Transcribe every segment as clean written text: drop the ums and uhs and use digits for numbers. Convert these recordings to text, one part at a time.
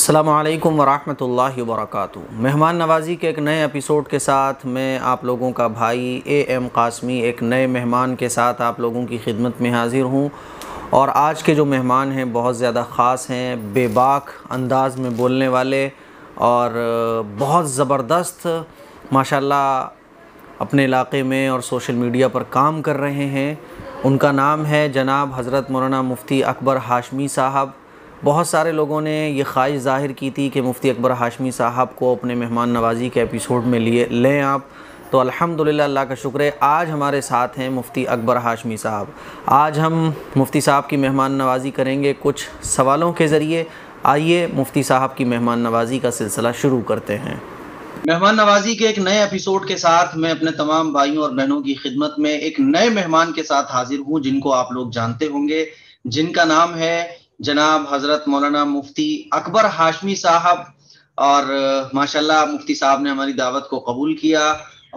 السلام علیکم ورحمۃ اللہ وبرکاتہ۔ مہمان نوازی کے ایک نئے ایپیسوڈ کے ساتھ میں آپ لوگوں کا بھائی اے ایم قاسمی ایک نئے مہمان کے ساتھ آپ لوگوں کی خدمت میں حاضر ہوں، اور آج کے جو مہمان ہیں بہت زیادہ خاص ہیں، بے باک انداز میں بولنے والے اور بہت زبردست ماشاءاللہ اپنے علاقے میں اور سوشل میڈیا پر کام کر رہے ہیں۔ ان کا نام ہے جناب حضرت مولانا مفتی اکبر ہاشمی صاحب۔ بہت سارے لوگوں نے یہ خواہش ظاہر کی تھی کہ مفتی اکبر ہاشمی صاحب کو اپنے مہمان نوازی کے ایپیسوڈ میں لیں آپ، تو الحمدللہ اللہ کا شکر ہے آج ہمارے ساتھ ہیں مفتی اکبر ہاشمی صاحب۔ آج ہم مفتی صاحب کی مہمان نوازی کریں گے کچھ سوالوں کے ذریعے۔ آئیے مفتی صاحب کی مہمان نوازی کا سلسلہ شروع کرتے ہیں۔ مہمان نوازی کے ایک نئے ایپیسوڈ کے ساتھ میں اپنے تمام بھائیوں اور بہنوں کی خدمت میں ایک نئے مہمان کے ساتھ حاضر ہوں، جن کو آپ لوگ جانتے ہوں گے، جن کا نام ہے جناب حضرت مولانا مفتی اکبر ہاشمی صاحب۔ اور ماشاءاللہ مفتی صاحب نے ہماری دعوت کو قبول کیا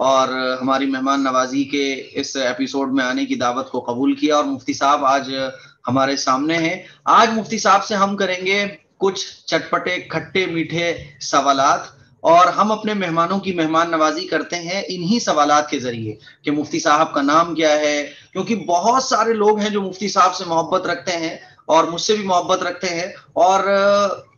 اور ہماری مہمان نوازی کے اس ایپیسوڈ میں آنے کی دعوت کو قبول کیا، اور مفتی صاحب آج ہمارے سامنے ہیں۔ آج مفتی صاحب سے ہم کریں گے کچھ چٹپٹے کھٹے میٹھے سوالات، اور ہم اپنے مہمانوں کی مہمان نوازی کرتے ہیں انہی سوالات کے ذریعے کہ مفتی صاحب کا نام کیا ہے، کیونکہ بہت سارے لوگ ہیں جو مفتی صاحب سے محبت رکھتے ہیں اور مجھ سے بھی محبت رکھتے ہیں، اور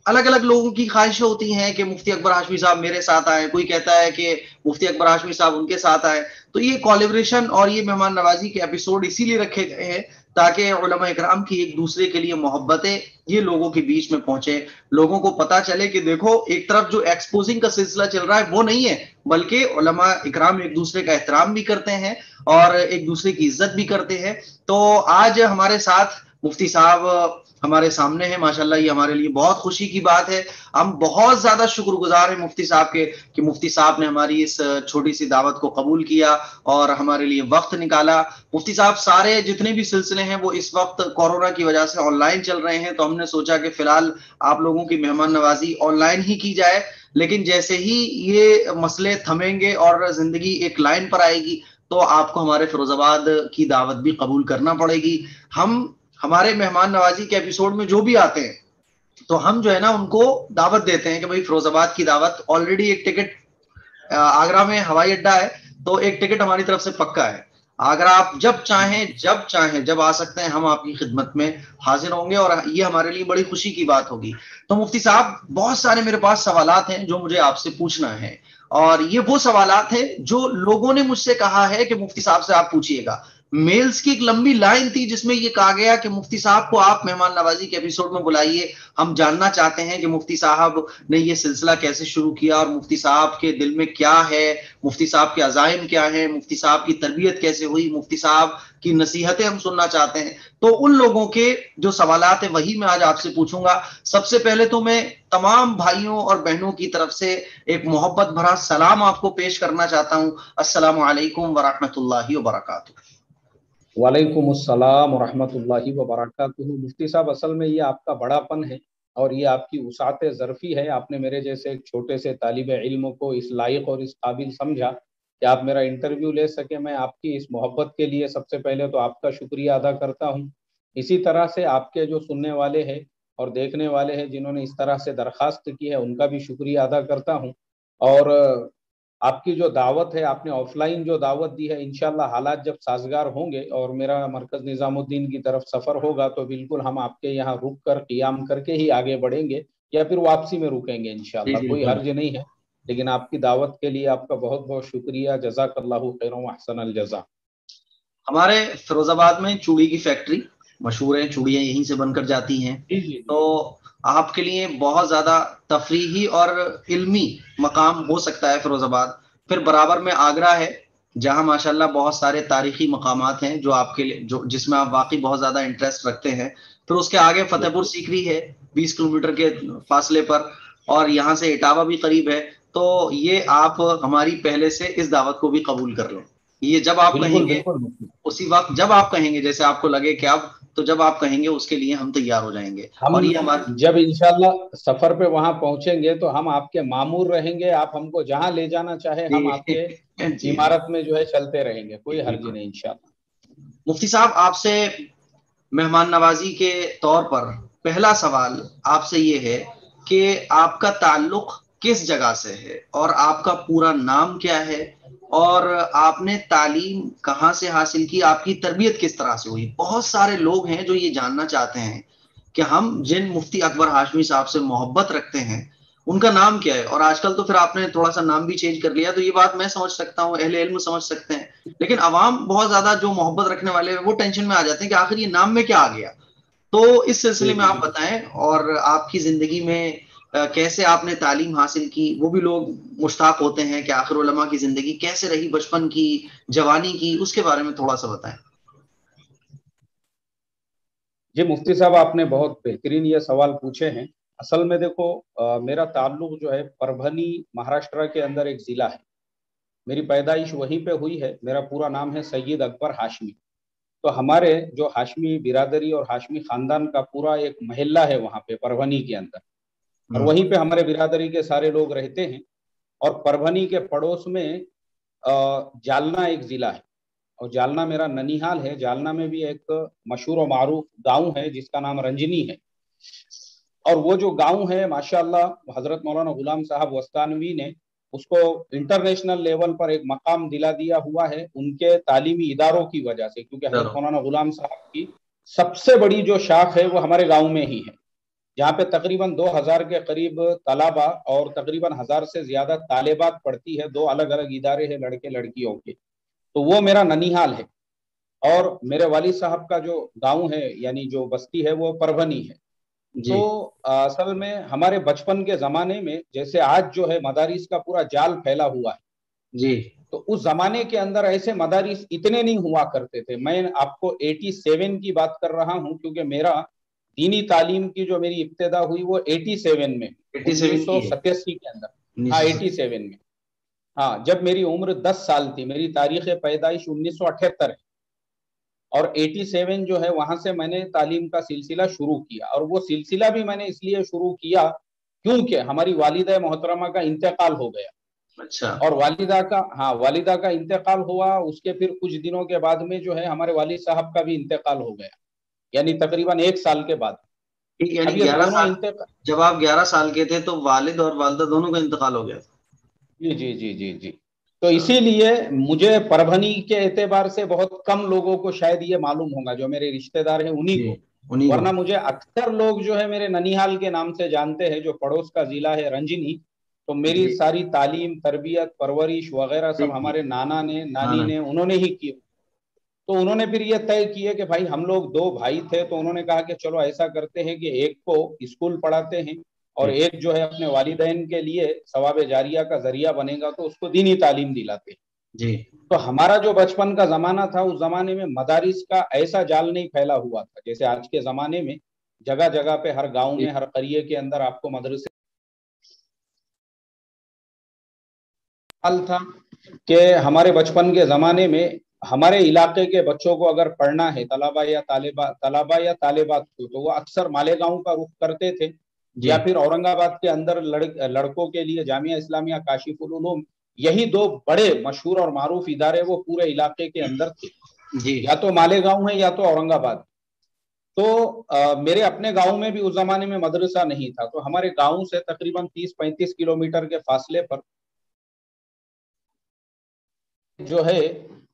الگ الگ لوگوں کی خواہشیں ہوتی ہیں کہ مفتی اکبر ہاشمی صاحب میرے ساتھ آئیں، کوئی کہتا ہے کہ مفتی اکبر ہاشمی صاحب ان کے ساتھ آئیں۔ تو یہ کولیبریشن اور یہ مہمان نوازی کے ایپیسوڈ اسی لیے رکھے گئے ہیں تاکہ علماء اکرام کی ایک دوسرے کے لیے محبتیں یہ لوگوں کے بیچ میں پہنچے، لوگوں کو پتہ چلے کہ دیکھو ایک طرف جو ایکسپوزنگ کا سلسلہ چل رہا ہے وہ نہیں ہے، بلکہ علماء اکرام ایک دوسرے کا احترام بھی کرتے ہیں اور ایک دوسرے کی عزت بھی کرتے ہیں۔ تو آج ہمارے ساتھ مفتی صاحب ہمارے سامنے ہیں، ماشاءاللہ یہ ہمارے لیے بہت خوشی کی بات ہے۔ ہم بہت زیادہ شکر گزار ہیں مفتی صاحب کے کہ مفتی صاحب نے ہماری اس چھوٹی سی دعوت کو قبول کیا اور ہمارے لیے وقت نکالا۔ مفتی صاحب سارے جتنے بھی سلسلے ہیں وہ اس وقت کورونا کی وجہ سے آن لائن چل رہے ہیں، تو ہم نے سوچا کہ فی الحال آپ لوگوں کی مہمان نوازی آن لائن ہی کی جائے، لیکن جیسے ہی یہ مسئلے تھمیں گے اور زندگی ایک لائن پر آئے گی تو آپ کو ہمارے فیروز آباد کی دعوت بھی قبول کرنا پڑے گی۔ ہم ہمارے مہمان نوازی کے ایپیسوڈ میں جو بھی آتے ہیں تو ہم جو ہے نا ان کو دعوت دیتے ہیں کہ بھائی فیروز آباد کی دعوت، آلریڈی ایک ٹکٹ آگرہ میں ہوائی اڈہ ہے تو ایک ٹکٹ ہماری طرف سے پکا ہے، اگر آپ جب چاہیں جب آ سکتے ہیں، ہم آپ کی خدمت میں حاضر ہوں گے اور یہ ہمارے لیے بڑی خوشی کی بات ہوگی۔ تو مفتی صاحب بہت سارے میرے پاس سوالات ہیں جو مجھے آپ سے پوچھنا ہے، اور یہ وہ سوالات ہیں جو لوگوں نے مجھ سے کہا ہے کہ مفتی صاحب سے آپ پوچھیے گا۔ میلز کی ایک لمبی لائن تھی جس میں یہ کہا گیا کہ مفتی صاحب کو آپ مہمان نوازی کے ایپیسوڈ میں بلائیے، ہم جاننا چاہتے ہیں کہ مفتی صاحب نے یہ سلسلہ کیسے شروع کیا اور مفتی صاحب کے دل میں کیا ہے، مفتی صاحب کے عزائم کیا ہیں، مفتی صاحب کی تربیت کیسے ہوئی، مفتی صاحب کی نصیحتیں ہم سننا چاہتے ہیں۔ تو ان لوگوں کے جو سوالات ہیں وہی میں آج آپ سے پوچھوں گا۔ سب سے پہلے تو میں تمام بھائیوں اور بہنوں کی طرف سے ایک محبت بھرا سلام آپ کو پیش کرنا چاہتا ہوں۔ السلام علیکم ورحمۃ اللہ وبرکاتہ۔ وعلیکم السلام ورحمۃ اللہ وبرکاتہ۔ مفتی صاحب اصل میں یہ آپ کا بڑا پن ہے اور یہ آپ کی وسعت ظرفی ہے، آپ نے میرے جیسے ایک چھوٹے سے طالب علم کو اس لائق اور اس قابل سمجھا کہ آپ میرا انٹرویو لے سکیں۔ میں آپ کی اس محبت کے لیے سب سے پہلے تو آپ کا شکریہ ادا کرتا ہوں۔ اسی طرح سے آپ کے جو سننے والے ہیں اور دیکھنے والے ہیں جنہوں نے اس طرح سے درخواست کی ہے ان کا بھی شکریہ ادا کرتا ہوں۔ اور آپ کی جو دعوت ہے، آپ نے آف لائن جو دعوت دی ہے، انشاءاللہ حالات جب سازگار ہوں گے اور میرا مرکز نظام الدین کی طرف سفر ہوگا تو بالکل ہم آپ کے یہاں رک کر قیام کر کے ہی آگے بڑھیں گے یا پھر واپسی میں رکیں گے انشاءاللہ، کوئی حرج نہیں ہے۔ لیکن آپ کی دعوت کے لیے آپ کا بہت بہت شکریہ، جزاک اللہ خیر و احسن الجزا۔ ہمارے فیروز آباد میں چوڑی کی فیکٹری مشہور ہے، چوڑیاں یہیں سے بن کر جاتی ہیں، تو آپ کے لیے بہت زیادہ تفریحی اور علمی مقام ہو سکتا ہے فیروز آباد۔ پھر برابر میں آگرہ ہے جہاں ماشاءاللہ بہت سارے تاریخی مقامات ہیں جو آپ کے لیے جس میں آپ واقعی بہت زیادہ انٹرسٹ رکھتے ہیں۔ پھر اس کے آگے فتح پور سیکری ہے 20 کلومیٹر کے فاصلے پر، اور یہاں سے اٹاوا بھی قریب ہے۔ تو یہ آپ ہماری پہلے سے اس دعوت کو بھی قبول کر لیں، یہ جب آپ کہیں گے اسی وقت، جب آپ کہیں گے جیسے آپ کو لگے کہ اب تو جب آپ کہیں گے اس کے لیے ہم تیار ہو جائیں گے۔ ہم اور یہ ہمارے جب انشاءاللہ سفر پہ وہاں پہنچیں گے تو ہم آپ کے مامور رہیں گے، آپ ہم کو جہاں لے جانا چاہے ہم آپ کے عمارت میں جو ہے چلتے رہیں گے، کوئی حرج نہیں انشاءاللہ۔ مفتی صاحب آپ سے مہمان نوازی کے طور پر پہلا سوال آپ سے یہ ہے کہ آپ کا تعلق کس جگہ سے ہے اور آپ کا پورا نام کیا ہے اور آپ نے تعلیم کہاں سے حاصل کی، آپ کی تربیت کس طرح سے ہوئی؟ بہت سارے لوگ ہیں جو یہ جاننا چاہتے ہیں کہ ہم جن مفتی اکبر ہاشمی صاحب سے محبت رکھتے ہیں ان کا نام کیا ہے۔ اور آج کل تو پھر آپ نے تھوڑا سا نام بھی چینج کر لیا، تو یہ بات میں سمجھ سکتا ہوں، اہل علم سمجھ سکتے ہیں، لیکن عوام بہت زیادہ جو محبت رکھنے والے ہیں وہ ٹینشن میں آ جاتے ہیں کہ آخر یہ نام میں کیا آ گیا۔ تو اس سلسلے جی میں جی آپ بتائیں، اور آپ کی زندگی میں کیسے آپ نے تعلیم حاصل کی؟ وہ بھی لوگ مشتاق ہوتے ہیں کہ آخر علماء کی زندگی کیسے رہی، بچپن کی، جوانی کی، اس کے بارے میں تھوڑا سا بتائیں۔ جی مفتی صاحب، آپ نے بہت بہترین یہ سوال پوچھے ہیں۔ اصل میں دیکھو، میرا تعلق جو ہے پربھنی مہاراشٹر کے اندر ایک ضلع ہے، میری پیدائش وہیں پہ ہوئی ہے۔ میرا پورا نام ہے سید اکبر ہاشمی۔ تو ہمارے جو ہاشمی برادری اور ہاشمی خاندان کا پورا ایک محلہ ہے وہاں پہ پربھنی کے اندر، اور وہیں پہ ہمارے برادری کے سارے لوگ رہتے ہیں۔ اور پربھنی کے پڑوس میں جالنا ایک ضلع ہے، اور جالنا میرا ننیحال ہے۔ جالنا میں بھی ایک مشہور و معروف گاؤں ہے جس کا نام رنجنی ہے، اور وہ جو گاؤں ہے ماشاءاللہ حضرت مولانا غلام صاحب وستانوی نے اس کو انٹرنیشنل لیول پر ایک مقام دلا دیا ہوا ہے ان کے تعلیمی اداروں کی وجہ سے، کیونکہ حضرت مولانا غلام صاحب کی سب سے بڑی جو شاخ ہے وہ ہمارے گاؤں میں ہی ہے، جہاں پہ تقریباً 2000 کے قریب طلبا اور تقریباً 1000 سے زیادہ طالبات پڑھتی ہے۔ 2 الگ الگ ادارے ہیں لڑکے لڑکیوں کے، تو وہ میرا ننیحال ہے۔ اور میرے والد صاحب کا جو گاؤں ہے یعنی جو بستی ہے وہ پربھنی ہے۔ تو اصل میں ہمارے بچپن کے زمانے میں جیسے آج جو ہے مدارس کا پورا جال پھیلا ہوا ہے، جی تو اس زمانے کے اندر ایسے مدارس اتنے نہیں ہوا کرتے تھے۔ میں آپ کو 87 کی بات کر رہا ہوں، کیونکہ میرا دینی تعلیم کی جو میری ابتدا ہوئی وہ 87 میں، 87 کی ہے؟ 1987 کے اندر۔ ہاں 87 میں، ہاں جب میری عمر 10 سال تھی۔ میری تاریخ پیدائش 1978 ہے، اور 87 جو ہے وہاں سے میں نے تعلیم کا سلسلہ شروع کیا۔ اور وہ سلسلہ بھی میں نے اس لیے شروع کیا کیونکہ ہماری والدہ محترمہ کا انتقال ہو گیا۔ اچھا، اور والدہ کا انتقال ہوا، اس کے پھر کچھ دنوں کے بعد میں جو ہے ہمارے والد صاحب کا بھی انتقال ہو گیا، یعنی تقریباً 1 سال کے بعد۔ یعنی اب یہ 11 دونوں سال انتقال، جب آپ 11 سال کے تھے تو والد اور والدہ دونوں کا انتقال ہو گیا تھا؟ جی جی جی جی جی۔ تو اسی لیے مجھے پربھنی کے اعتبار سے بہت کم لوگوں کو شاید یہ معلوم ہوگا، جو میرے رشتہ دار ہیں انہی جی، کو، انہیں کو۔ ورنہ مجھے اکثر لوگ جو ہے میرے ننیحال کے نام سے جانتے ہیں، جو پڑوس کا ضلع ہے رنجنی۔ تو میری جی ساری تعلیم، تربیت، پرورش وغیرہ جی سب جی، ہمارے نانا نے، ہاں نانی نا، نے، انہوں نے ہی کی۔ تو انہوں نے پھر یہ طے کیے کہ بھائی ہم لوگ 2 بھائی تھے، تو انہوں نے کہا کہ چلو ایسا کرتے ہیں کہ ایک کو اسکول پڑھاتے ہیں اور جی ایک جو ہے اپنے والدین کے لیے ثواب جاریہ کا ذریعہ بنے گا تو اس کو دینی تعلیم دلاتے ہیں۔ جی تو ہمارا جو بچپن کا زمانہ تھا اس زمانے میں مدارس کا ایسا جال نہیں پھیلا ہوا تھا جیسے آج کے زمانے میں جگہ جگہ پہ ہر گاؤں جی میں، ہر قریے کے اندر آپ کو مدرسے تھا۔ کہ ہمارے بچپن کے زمانے میں ہمارے علاقے کے بچوں کو اگر پڑھنا ہے، طلبا یا طالبات کو، تو وہ اکثر مالیگاؤں کا رخ کرتے تھے، جی یا پھر اورنگ آباد کے اندر لڑکوں کے لیے جامعہ اسلامیہ کاشف العلوم۔ یہی 2 بڑے مشہور اور معروف ادارے وہ پورے علاقے کے اندر تھے، جی یا تو مالیگاؤں ہے یا تو اورنگ آباد۔ تو میرے اپنے گاؤں میں بھی اس زمانے میں مدرسہ نہیں تھا، تو ہمارے گاؤں سے تقریباً 30-35 کلومیٹر کے فاصلے پر جو ہے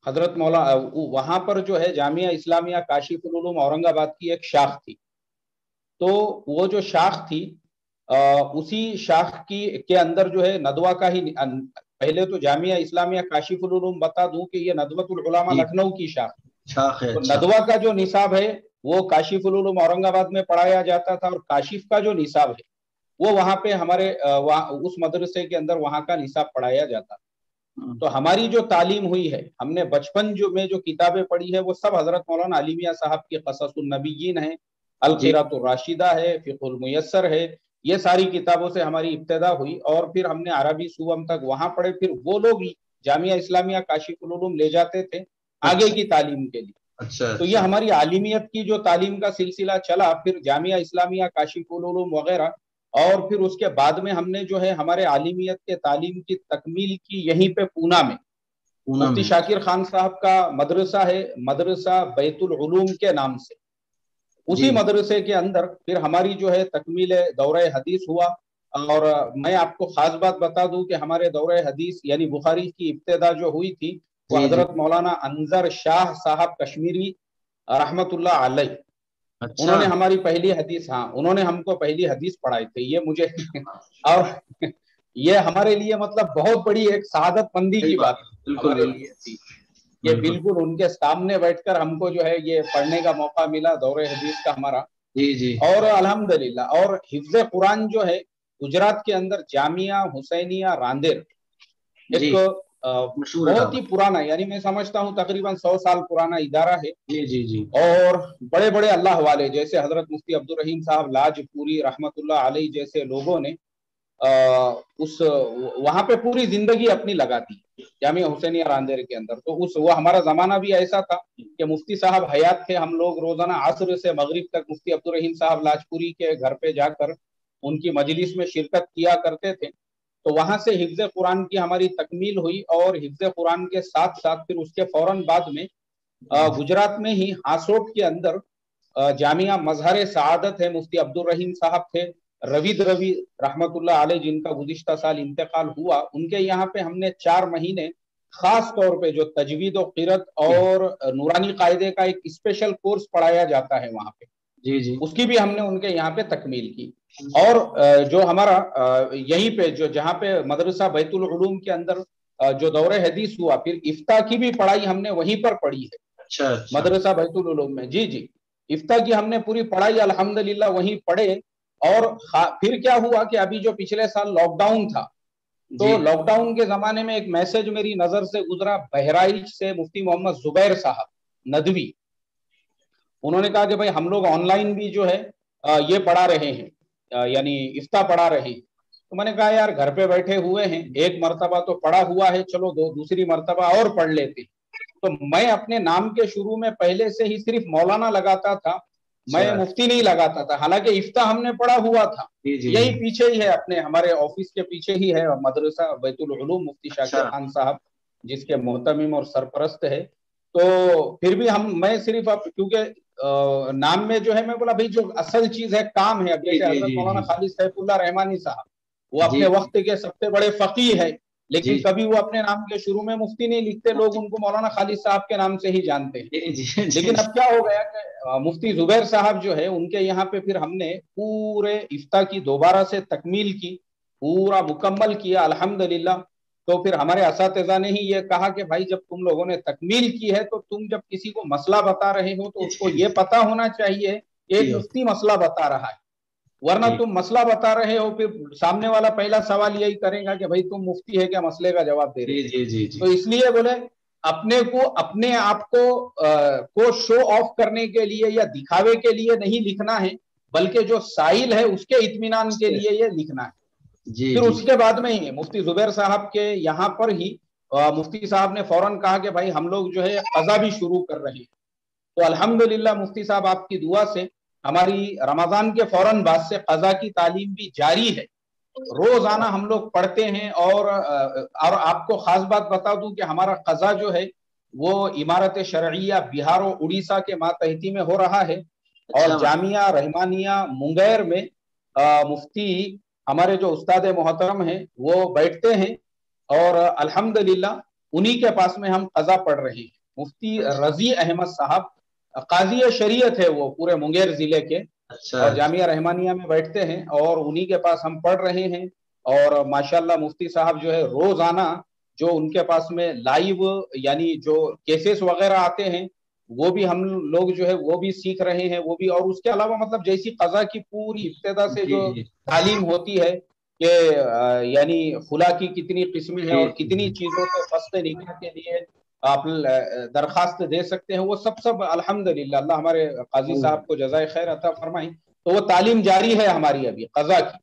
حضرت مولا وہاں پر جو ہے جامعہ اسلامیہ کاشف العلوم اورنگ آباد کی ایک شاخ تھی۔ تو وہ جو شاخ تھی، اسی شاخ کے اندر جو ہے ندوہ کا ہی، پہلے تو جامعہ اسلامیہ کاشف العلوم بتا دوں کہ یہ ندوۃ العلماء جی، لکھنؤ کی شاخ، شاخ ہے، تو اچھا۔ ندوہ کا جو نصاب ہے وہ کاشف العلوم اورنگ آباد میں پڑھایا جاتا تھا، اور کاشف کا جو نصاب ہے وہ وہاں پہ ہمارے اس مدرسے کے اندر وہاں کا نصاب پڑھایا جاتا۔ تو ہماری جو تعلیم ہوئی ہے، ہم نے بچپن میں جو کتابیں پڑھی ہے وہ سب حضرت مولانا علی میاں صاحب کی قصص النبیین ہیں، جی القراۃ الراشدہ ہے، فقہ المیسر ہے، یہ ساری کتابوں سے ہماری ابتدا ہوئی۔ اور پھر ہم نے عربی سوم تک وہاں پڑھے، پھر وہ لوگ جامعہ اسلامیہ کاشف العلوم لے جاتے تھے آگے اچھا کی تعلیم کے لیے۔ اچھا تو یہ اچھا، ہماری عالمیت کی جو تعلیم کا سلسلہ چلا، پھر جامعہ اسلامیہ کاشف العلوم وغیرہ، اور پھر اس کے بعد میں ہم نے جو ہے ہمارے عالمیت کے تعلیم کی تکمیل کی یہیں پہ پونا میں۔ پونا مفتی میں؟ شاکر خان صاحب کا مدرسہ ہے، مدرسہ بیت العلوم کے نام سے، اسی مدرسے کے اندر پھر ہماری جو ہے تکمیل دورہ حدیث ہوا. اور میں آپ کو خاص بات بتا دوں کہ ہمارے دورہ حدیث یعنی بخاری کی ابتدا جو ہوئی تھی وہ حضرت مولانا انظر شاہ صاحب کشمیری رحمت اللہ علیہ، انہوں نے ہماری پہلی حدیث، انہوں نے ہم کو پہلی حدیث پڑھائی تھی. یہ مجھے اور یہ ہمارے لیے مطلب بہت بڑی ایک سعادت مندی کی بات ہمارے لیے تھی کہ بالکل ان کے سامنے بیٹھ کر ہم کو جو ہے یہ پڑھنے کا موقع ملا دورہ حدیث کا ہمارا. اور الحمدللہ. اور حفظ قرآن جو ہے گجرات کے اندر جامعہ حسینیہ راندیر ایک بہت ہی پرانا، یعنی میں سمجھتا ہوں تقریباً 100 سال پرانا ادارہ ہے. اور بڑے بڑے اللہ والے جیسے حضرت مفتی عبدالرحیم صاحب لاج پوری رحمت اللہ علیہ جیسے لوگوں نے وہاں پہ پوری زندگی اپنی لگا دی جامعہ حسینیہ راندیر کے اندر. تو وہ ہمارا زمانہ بھی ایسا تھا کہ مفتی صاحب حیات تھے، ہم لوگ روزانہ عصر سے مغرب تک مفتی عبدالرحیم صاحب لاجپوری کے گھر پہ جا کر ان کی مجلس میں شرکت کیا کرتے تھے. تو وہاں سے حفظ قرآن کی ہماری تکمیل ہوئی. اور حفظ قرآن کے ساتھ ساتھ پھر اس کے فوراً بعد میں گجرات میں ہی ہاسوٹ کے اندر جامعہ مظہر سعادت ہے، مفتی عبدالرحیم صاحب تھے، روید روی رحمت اللہ علیہ جن کا گزشتہ سال انتقال ہوا، ان کے یہاں پہ ہم نے 4 مہینے خاص طور پہ جو تجوید و قرأت اور نورانی قاعدے کا ایک اسپیشل کورس پڑھایا جاتا ہے وہاں پہ، اس کی بھی ہم نے ان کے یہاں پہ تکمیل کی. اور جو ہمارا یہیں پہ جہاں پہ مدرسہ بیت العلوم کے اندر جو دورہ حدیث ہوا، پھر افتاء کی بھی پڑھائی ہم نے وہیں پر پڑھی ہے مدرسہ بیت العلوم میں. جی افتاء کی ہم نے پوری پڑھائی الحمدللہ وہیں پڑھے. اور پھر کیا ہوا کہ ابھی جو پچھلے سال لاک ڈاؤن تھا، تو لاک ڈاؤن کے زمانے میں ایک میسج میری نظر سے گزرا بہرائچ سے مفتی محمد زبیر صاحب ندوی. انہوں نے کہا کہ بھائی ہم لوگ آن لائن بھی جو ہے یہ پڑھا رہے ہیں، یعنی افتاء پڑھا رہے ہیں. تو میں نے کہا یار گھر پہ بیٹھے ہوئے ہیں، ایک مرتبہ تو پڑھا ہوا ہے، چلو دوسری مرتبہ اور پڑھ لیتے. تو میں اپنے نام کے شروع میں پہلے سے ہی صرف مولانا لگاتا تھا، میں مفتی نہیں لگاتا تھا، حالانکہ افتاء ہم نے پڑھا ہوا تھا. یہی پیچھے ہی ہے، اپنے ہمارے آفس کے پیچھے ہی ہے مدرسہ بیت العلوم، مفتی شاکر خان صاحب جس کے محتمم اور سرپرست ہے. تو پھر بھی میں صرف اب کیونکہ نام میں جو ہے میں بولا بھائی جو اصل چیز ہے کام ہے. اب جیسے حضرت مولانا خالد سیف اللہ رحمانی صاحب وہ اپنے وقت کے سب سے بڑے فقیہ ہے، لیکن کبھی وہ اپنے نام کے شروع میں مفتی نہیں لکھتے، لوگ ان کو مولانا خالد صاحب کے نام سے ہی جانتے ہیں. لیکن اب کیا ہو گیا کہ مفتی زبیر صاحب جو ہے ان کے یہاں پہ پھر ہم نے پورے افتاء کی دوبارہ سے تکمیل کی، پورا مکمل کیا الحمدللہ. تو پھر ہمارے اساتذہ نے ہی یہ کہا کہ بھائی جب تم لوگوں نے تکمیل کی ہے تو تم جب کسی کو مسئلہ بتا رہے ہو تو اس کو یہ پتا ہونا چاہیے کہ ایک مفتی مسئلہ بتا رہا ہے، ورنہ تم مسئلہ بتا رہے ہو پھر سامنے والا پہلا سوال یہی کرے گا کہ بھائی تم مفتی ہے کیا مسئلے کا جواب دے رہے. تو اس لیے بولے اپنے آپ کو شو آف کرنے کے لیے یا دکھاوے کے لیے نہیں لکھنا ہے، بلکہ جو سائل ہے اس کے اطمینان کے لیے یہ لکھنا ہے. پھر اس کے بعد میں ہی مفتی زبیر صاحب کے یہاں پر ہی مفتی صاحب نے فوراً کہا کہ بھائی ہم لوگ جو ہے قضا بھی شروع کر رہے ہیں. تو الحمدللہ مفتی صاحب آپ کی دعا سے ہماری رمضان کے فوراً بعد سے قضا کی تعلیم بھی جاری ہے، روزانہ ہم لوگ پڑھتے ہیں. اور آپ کو خاص بات بتا دوں کہ ہمارا قضا جو ہے وہ امارت شرعیہ بہار و اڑیسہ کے ماتحتی میں ہو رہا ہے. اور جامعہ رحمانیہ منگیر میں مفتی ہمارے جو استاد محترم ہیں وہ بیٹھتے ہیں، اور الحمدللہ انہی کے پاس میں ہم قضا پڑھ رہے ہیں. مفتی رضی احمد صاحب قاضی شریعت ہے وہ پورے منگیر ضلع کے، اور جامعہ رحمانیہ میں بیٹھتے ہیں اور انہی کے پاس ہم پڑھ رہے ہیں. اور ماشاءاللہ مفتی صاحب جو ہے روزانہ جو ان کے پاس میں لائیو یعنی جو کیسز وغیرہ آتے ہیں وہ بھی ہم لوگ جو ہے وہ بھی سیکھ رہے ہیں وہ بھی. اور اس کے علاوہ مطلب جیسی قضا کی پوری ابتدا سے جو تعلیم ہوتی ہے کہ یعنی خلا کی کتنی قسمیں ہیں اور کتنی چیزوں سے فسخ نکاح کے لیے آپ درخواست دے سکتے ہیں، وہ سب الحمدللہ اللہ ہمارے قاضی صاحب کو جزائے خیر عطا فرمائیں. تو وہ تعلیم جاری ہے ہماری ابھی قضا کی.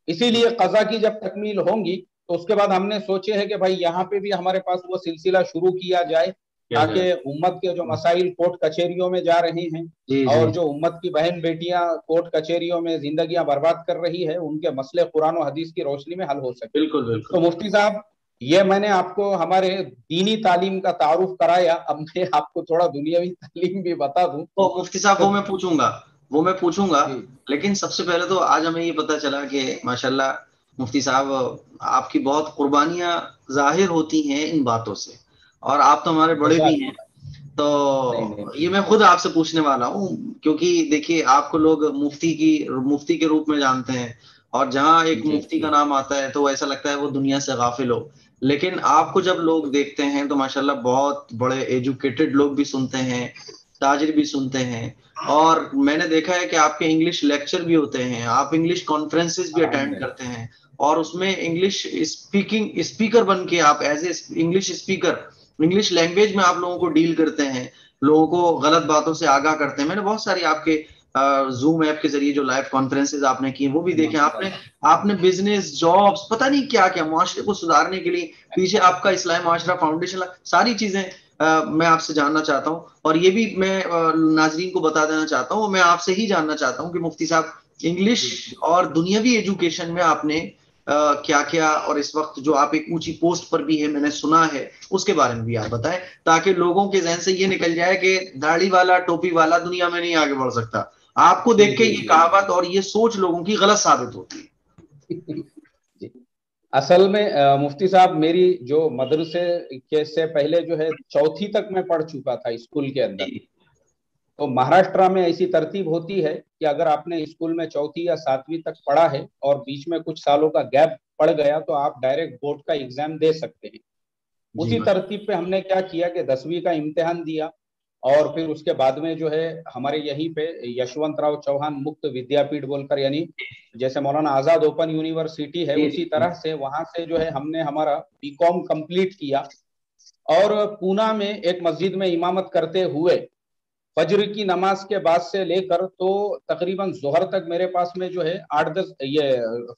اسی لیے قضا کی جب تکمیل ہوں گی تو اس کے بعد ہم نے سوچے ہے کہ بھائی یہاں پہ بھی ہمارے پاس وہ سلسلہ شروع کیا جائے تاکہ امت کے جو مسائل کورٹ کچہریوں میں جا رہے ہیں اور جو امت کی بہن بیٹیاں کورٹ کچہریوں میں زندگیاں برباد کر رہی ہے ان کے مسئلے قرآن و حدیث کی روشنی میں حل ہو سکے. بالکل. تو مفتی صاحب یہ میں نے آپ کو ہمارے دینی تعلیم کا تعارف کرایا، اب میں آپ کو تھوڑا دنیاوی تعلیم بھی بتا دوں. مفتی صاحب وہ میں پوچھوں گا وہ میں پوچھوں گا، لیکن سب سے پہلے تو آج ہمیں یہ پتہ چلا کہ ماشاءاللہ مفتی صاحب آپ کی بہت قربانیاں ظاہر ہوتی ہیں ان باتوں سے، اور آپ تو ہمارے بڑے بھی جزاک ہیں، اللہ۔ تو نہیں نہیں یہ میں خود آپ سے پوچھنے والا ہوں، کیونکہ دیکھیے آپ کو لوگ مفتی کے روپ میں جانتے ہیں، اور جہاں ایک جی مفتی کا نام آتا ہے تو ایسا لگتا ہے وہ دنیا سے غافل ہو، لیکن آپ کو جب لوگ دیکھتے ہیں تو ماشاءاللہ بہت بڑے ایجوکیٹڈ لوگ بھی سنتے ہیں، تاجر بھی سنتے ہیں، اور میں نے دیکھا ہے کہ آپ کے انگلش لیکچر بھی ہوتے ہیں، آپ انگلش کانفرنسز بھی اٹینڈ الحمدللہ۔ کرتے ہیں، اور اس میں انگلش اسپیکر بن کے آپ as A English speaker English language میں آپ لوگوں کو ڈیل کرتے ہیں، لوگوں کو غلط باتوں سے آگاہ کرتے ہیں۔ میں نے بہت ساری آپ کے زوم ایپ کے ذریعے جو لائیو کانفرنسز آپ نے کی وہ بھی دیکھے، ماشاء اللہ۔ آپ نے بزنس، جابس، پتہ نہیں کیا کیا معاشرے کو سدھارنے کے لیے پیچھے آپ کا اسلامی معاشرہ فاؤنڈیشن، ساری چیزیں میں آپ سے جاننا چاہتا ہوں، اور یہ بھی میں ناظرین کو بتا دینا چاہتا ہوں، میں آپ سے ہی جاننا چاہتا ہوں کہ مفتی صاحب انگلش جی اور دنیاوی ایجوکیشن میں آپ نے کیا کیا، اور اس وقت جو آپ ایک اونچی پوسٹ پر بھی ہے میں نے سنا ہے، اس کے بارے میں بھی آپ بتائیں، تاکہ لوگوں کے ذہن سے یہ نکل جائے کہ داڑھی والا ٹوپی والا دنیا میں نہیں آگے بڑھ سکتا۔ آپ کو جی دیکھ کے جی یہ جی کہاوت اور یہ سوچ لوگوں کی غلط ثابت ہوتی ہے۔ جی۔ اصل میں مفتی صاحب میری جو مدرسے کے سے پہلے جو ہے چوتھی تک میں پڑھ چکا تھا اسکول کے اندر، جی تو مہاراشٹرا میں ایسی ترتیب ہوتی ہے کہ اگر آپ نے اسکول میں چوتھی یا ساتویں تک پڑھا ہے اور بیچ میں کچھ سالوں کا گیپ پڑ گیا تو آپ ڈائریکٹ بورڈ کا ایگزام دے سکتے ہیں۔ جی اسی ترتیب پہ ہم نے کیا کیا کہ 10ویں کا امتحان دیا، اور پھر اس کے بعد میں جو ہے ہمارے یہیں پہ یشونت راؤ چوہان مکت ودیا پیٹھ بول کر، یعنی جیسے مولانا آزاد اوپن یونیورسٹی ہے جی اسی طرح سے وہاں سے جو ہے ہم نے ہمارا بی کام کمپلیٹ کیا، اور پونا میں ایک مسجد میں امامت کرتے ہوئے فجر کی نماز کے بعد سے لے کر تو تقریباً ظہر تک میرے پاس میں جو ہے 8-10 یہ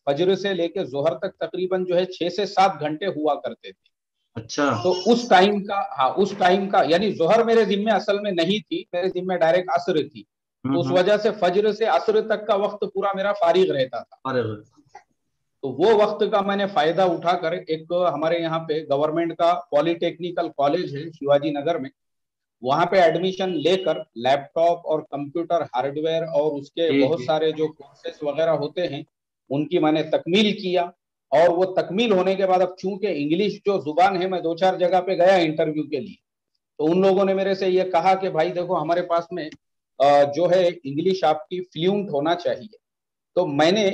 فجر سے لے کے ظہر تک تقریباً جو ہے 6 سے 7 گھنٹے ہوا کرتے تھے۔ اچھا۔ تو اس ٹائم کا یعنی ظہر میرے ذمہ اصل میں نہیں تھی، میرے ذمہ ڈائریکٹ عصر تھی، تو اس وجہ سے فجر سے عصر تک کا وقت پورا میرا فارغ رہتا تھا۔ ارے تو وہ وقت کا میں نے فائدہ اٹھا کر ایک ہمارے یہاں پہ گورنمنٹ کا پولی ٹیکنیکل کالج ہے شیواجی نگر میں، وہاں پہ ایڈمیشن لے کر لیپ ٹاپ اور کمپیوٹر ہارڈ ویئر اور اس کے جی بہت جی سارے جو کورسز وغیرہ ہوتے ہیں ان کی میں نے تکمیل کیا، اور وہ تکمیل ہونے کے بعد اب چونکہ انگلش جو زبان ہے، میں 2-4 جگہ پہ گیا انٹرویو کے لیے، تو ان لوگوں نے میرے سے یہ کہا کہ بھائی دیکھو ہمارے پاس میں جو ہے انگلش آپ کی فلوئنٹ ہونا چاہیے۔ تو میں نے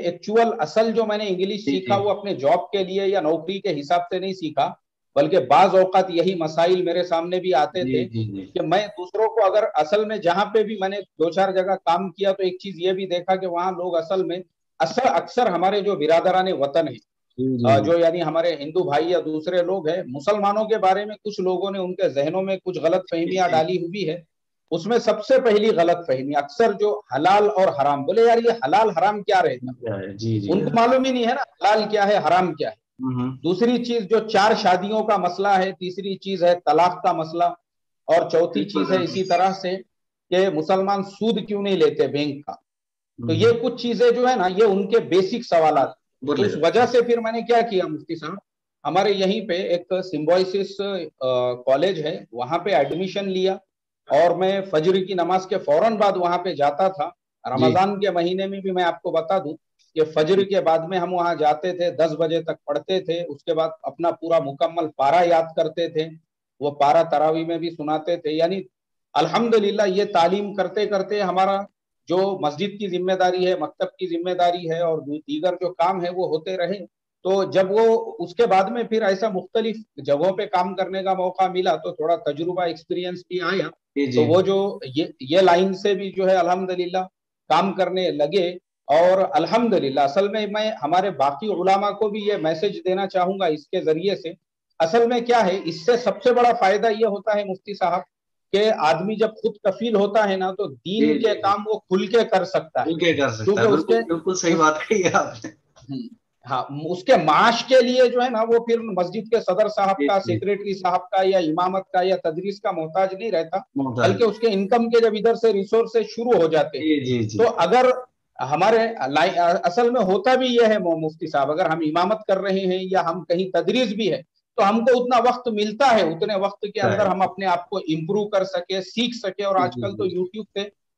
اصل جو میں نے انگلش جی سیکھا جی وہ اپنے جاب کے لیے یا نوکری کے حساب سے نہیں سیکھا، بلکہ بعض اوقات یہی مسائل میرے سامنے بھی آتے جی تھے جی جی کہ میں دوسروں کو اگر اصل میں جہاں پہ بھی میں نے 2-4 جگہ کام کیا تو ایک چیز یہ بھی دیکھا کہ وہاں لوگ اصل میں اکثر ہمارے جو برادران وطن ہیں، جو یعنی ہمارے ہندو بھائی یا دوسرے لوگ ہیں، مسلمانوں کے بارے میں کچھ لوگوں نے ان کے ذہنوں میں کچھ غلط فہمیاں جی ڈالی ہوئی ہے۔ اس میں سب سے پہلی غلط فہمی اکثر جو حلال اور حرام، بولے یار یہ حلال حرام کیا رہتا، جی جی ان کو معلوم ہی نہیں ہے نا حلال کیا ہے حرام کیا ہے۔ دوسری چیز جو 4 شادیوں کا مسئلہ ہے، تیسری چیز ہے طلاق کا مسئلہ، اور چوتھی بالکل چیز ہے بالکل اسی طرح سے کہ مسلمان سود کیوں نہیں لیتے بینک کا۔ تو یہ کچھ چیزیں جو ہے نا یہ ان کے بیسک سوالات، تو بولے اس وجہ سے پھر میں نے کیا کیا مفتی صاحب، ہمارے یہیں پہ ایک سمبوائسس کالج ہے وہاں پہ ایڈمیشن لیا، اور میں فجر کی نماز کے فوراً بعد وہاں پہ جاتا تھا۔ جی رمضان کے مہینے میں بھی میں آپ کو بتا دوں کہ فجر کے بعد میں ہم وہاں جاتے تھے، 10 بجے تک پڑھتے تھے، اس کے بعد اپنا پورا مکمل پارا یاد کرتے تھے، وہ پارا تراویح میں بھی سناتے تھے، یعنی الحمدللہ یہ تعلیم کرتے کرتے ہمارا جو مسجد کی ذمہ داری ہے، مکتب کی ذمہ داری ہے اور دیگر جو کام ہے وہ ہوتے رہے۔ تو جب وہ اس کے بعد میں پھر ایسا مختلف جگہوں پہ کام کرنے کا موقع ملا تو تھوڑا تجربہ ایکسپیرینس بھی آیا، جی تو جی وہ جو یہ لائن سے بھی جو ہے الحمدللہ کام کرنے لگے۔ اور الحمدللہ اصل میں ہمارے باقی علماء کو بھی یہ میسج دینا چاہوں گا اس کے ذریعے سے، اصل میں کیا ہے اس سے سب سے بڑا فائدہ یہ ہوتا ہے مفتی صاحب کہ آدمی جب خود کفیل ہوتا ہے نا تو جی دین جی کے جی کام وہ کھل کے کر سکتا ہے، بول کے کر سکتا ہے، کیونکہ بالکل بالکل صحیح بات کہی ہے آپ نے۔ ہاں اس کے معاش کے لیے جو ہے نا وہ پھر مسجد کے صدر صاحب جی کا، جی سیکریٹری صاحب کا یا امامت کا یا تدریس کا محتاج نہیں رہتا، محتاج، بلکہ اس کے انکم کے جب ادھر سے ریسورسز شروع ہو جاتے ہیں جی جی جی تو اگر ہمارے اصل میں ہوتا بھی یہ ہے مفتی صاحب، اگر ہم امامت کر رہے ہیں یا ہم کہیں تدریس بھی ہے تو ہم کو اتنا وقت ملتا ہے، اتنے وقت کے اندر ہم اپنے آپ کو امپروو کر سکے، سیکھ سکے، اور آج جی کل تو جی یوٹیوب پہ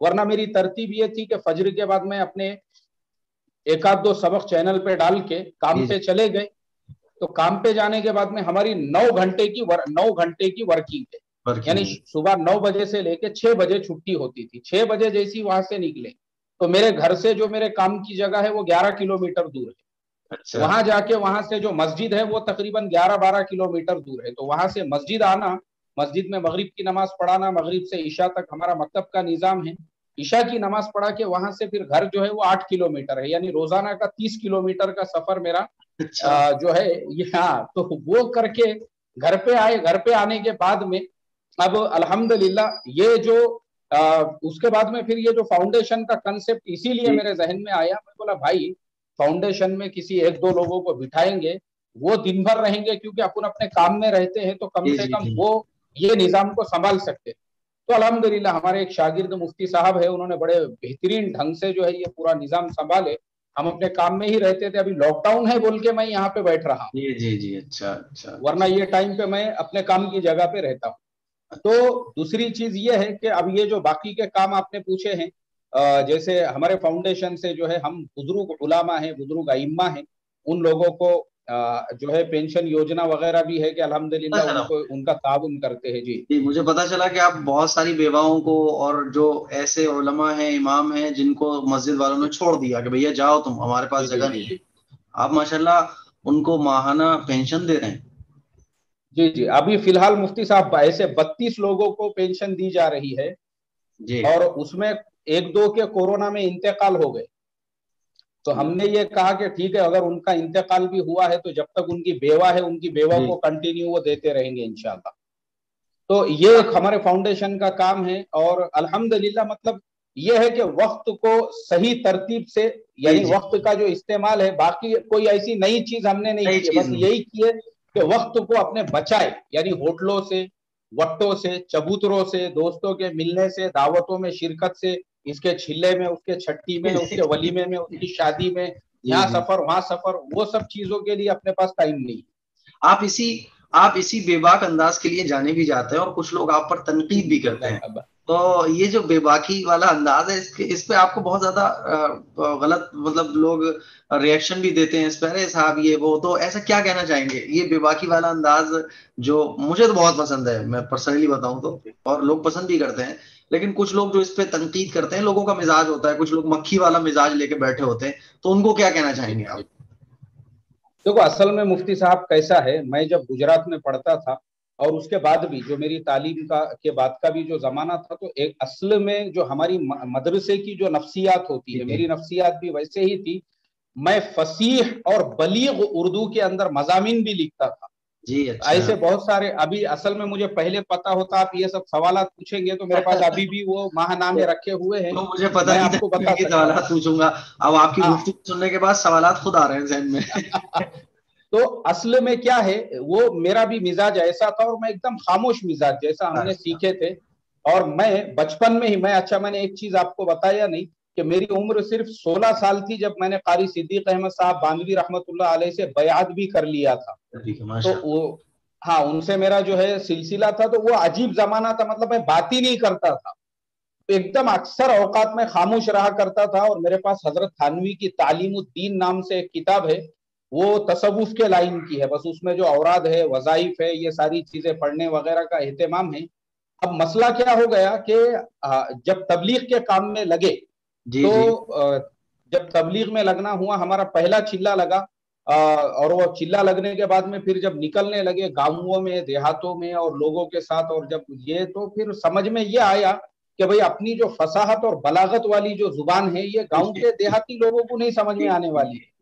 ورنہ میری ترتیب یہ تھی کہ فجر کے بعد میں اپنے ایک آدھ دو سبق چینل پہ ڈال کے کام پہ چلے گئے. تو کام پہ جانے کے بعد میں ہماری 9 گھنٹے کی ورکنگ ہے, یعنی صبح 9 بجے سے لے کے 6 بجے چھٹی ہوتی تھی. 6 بجے جیسی وہاں سے نکلے تو میرے گھر سے جو میرے کام کی جگہ ہے وہ 11 کلومیٹر دور ہے. وہاں جا کے وہاں سے جو مسجد ہے وہ تقریباً 11-12 کلومیٹر دور ہے. تو وہاں سے مسجد آنا, مسجد میں مغرب کی نماز پڑھانا, مغرب سے عشاء تک ہمارا مکتب کا نظام ہے. عشاء کی نماز پڑھا کے وہاں سے پھر گھر جو ہے وہ 8 کلومیٹر ہے, یعنی روزانہ کا 30 کلومیٹر کا سفر میرا جو ہے یہ. ہاں, تو وہ کر کے گھر پہ آئے. گھر پہ آنے کے بعد میں اب الحمدللہ یہ جو اس کے بعد میں پھر یہ جو فاؤنڈیشن کا کنسپٹ اسی لیے میرے ذہن میں آیا. میں بولا بھائی فاؤنڈیشن میں کسی 1-2 لوگوں کو بٹھائیں گے, وہ دن بھر رہیں گے کیونکہ اپنے کام میں رہتے ہیں, تو کم سے کم وہ یہ نظام کو سنبھال سکتے. تو الحمدللہ ہمارے ایک شاگرد مفتی صاحب ہے, انہوں نے بڑے بہترین ڈھنگ سے جو ہے یہ پورا نظام سنبھالے. ہم اپنے کام میں ہی رہتے تھے. ابھی لاک ڈاؤن ہے بول کے میں یہاں پہ بیٹھ رہا ہوں. جی اچھا. ورنہ یہ ٹائم پہ میں اپنے کام کی جگہ پہ رہتا ہوں. تو دوسری چیز یہ ہے کہ اب یہ جو باقی کے کام آپ نے پوچھے ہیں, جیسے ہمارے فاؤنڈیشن سے جو ہے ہم بزرگ علماء ہیں, بزرگ ائمہ ہیں, ان لوگوں کو جو ہے پینشن یوجنا وغیرہ بھی ہے کہ الحمدللہ ان کا تعاون کرتے ہیں. جی مجھے پتا چلا کہ آپ بہت ساری بیواؤں کو اور جو ایسے علماء ہیں, امام ہیں, جن کو مسجد والوں نے چھوڑ دیا کہ بھیا جاؤ تم, ہمارے پاس جگہ نہیں ہے, آپ ماشاءاللہ ان کو ماہانہ پینشن دے رہے ہیں. جی ابھی فی الحال مفتی صاحب ایسے 32 لوگوں کو پینشن دی جا رہی ہے جی, اور اس میں 1-2 کے کورونا میں انتقال ہو گئے. تو ہم نے یہ کہا کہ ٹھیک ہے, اگر ان کا انتقال بھی ہوا ہے تو جب تک ان کی بیوہ ہے ان کی بیوہ کو کنٹینیو وہ دیتے رہیں گے انشاءاللہ. تو یہ ایک ہمارے فاؤنڈیشن کا کام ہے. اور الحمدللہ مطلب یہ ہے کہ وقت کو صحیح ترتیب سے, یعنی وقت کا جو استعمال ہے, باقی کوئی ایسی نئی چیز ہم نے نہیں کی, بس یہی کی ہے کہ وقت کو اپنے بچائے, یعنی ہوٹلوں سے, وٹوں سے, چبوتروں سے, دوستوں کے ملنے سے, دعوتوں میں شرکت سے, اس کے چھلے میں, اس کے چھٹی میں, اس کے ولیمے میں, اس کی شادی میں, یہاں سفر وہاں سفر, وہ سب چیزوں کے لیے اپنے پاس ٹائم نہیں. آپ اسی بے باک انداز کے لیے جانے بھی جاتے ہیں, اور کچھ لوگ آپ پر تنقید بھی کرتے ہیں. تو یہ جو بے باکی والا انداز ہے, اس پہ آپ کو بہت زیادہ غلط مطلب لوگ ریئیکشن بھی دیتے ہیں اس پہ, ارے صاحب یہ وہ, تو ایسا کیا کہنا چاہیں گے؟ یہ بے باکی والا انداز جو مجھے تو بہت پسند ہے, میں پرسنلی بتاؤں تو, اور لوگ پسند بھی کرتے ہیں, لیکن کچھ لوگ جو اس پہ تنقید کرتے ہیں, لوگوں کا مزاج ہوتا ہے, کچھ لوگ مکھی والا مزاج لے کے بیٹھے ہوتے ہیں, تو ان کو کیا کہنا چاہیں گے آپ؟ دیکھو اصل میں مفتی صاحب کیسا ہے, میں جب گجرات میں پڑھتا تھا اور اس کے بعد بھی جو میری تعلیم کے بعد کا بھی جو زمانہ تھا, تو ایک اصل میں جو ہماری مدرسے کی جو نفسیات ہوتی ہے, میری نفسیات بھی ویسے ہی تھی. میں فصیح اور بلیغ اردو کے اندر مضامین بھی لکھتا تھا. ایسے بہت سارے, ابھی اصل میں مجھے پہلے پتا ہوتا آپ یہ سب سوالات پوچھیں گے تو میرے پاس ابھی بھی وہ ماہنامے رکھے ہوئے ہیں, مجھے پتا میں نہیں آپ کو بتا سکتا ہوں. سوالات پوچھوں گا, اب آپ کی گفتگو سننے کے بعد سوالات خود آ رہے ہیں ذہن میں. تو اصل میں کیا ہے, وہ میرا بھی مزاج ایسا تھا, اور میں ایک دم خاموش مزاج جیسا ہم نے سیکھے تھے. اور میں بچپن میں ہی میں نے ایک چیز آپ کو بتایا نہیں کہ میری عمر صرف 16 سال تھی جب میں نے قاری صدیق احمد صاحب باندوی رحمت اللہ علیہ سے بیعت بھی کر لیا تھا. تو وہ ہاں, ان سے میرا جو ہے سلسلہ تھا, تو وہ عجیب زمانہ تھا, مطلب میں بات ہی نہیں کرتا تھا, ایک دم اکثر اوقات میں خاموش رہا کرتا تھا. اور میرے پاس حضرت تھانوی کی تعلیم الدین نام سے ایک کتاب ہے, وہ تصوف کے لائن کی ہے, بس اس میں جو اوراد ہے, وظائف ہے, یہ ساری چیزیں پڑھنے وغیرہ کا اہتمام ہے. اب مسئلہ کیا ہو گیا کہ جب تبلیغ کے کام میں لگے, تو جب تبلیغ میں لگنا ہوا, ہمارا پہلا چلہ لگا, اور وہ چلہ لگنے کے بعد میں پھر جب نکلنے لگے گاؤں میں, دیہاتوں میں, اور لوگوں کے ساتھ, اور جب یہ, تو پھر سمجھ میں یہ آیا کہ بھئی اپنی جو فصاحت اور بلاغت والی جو زبان ہے, یہ گاؤں کے دیہاتی لوگوں کو نہیں سمجھ میں آنے والی ہے.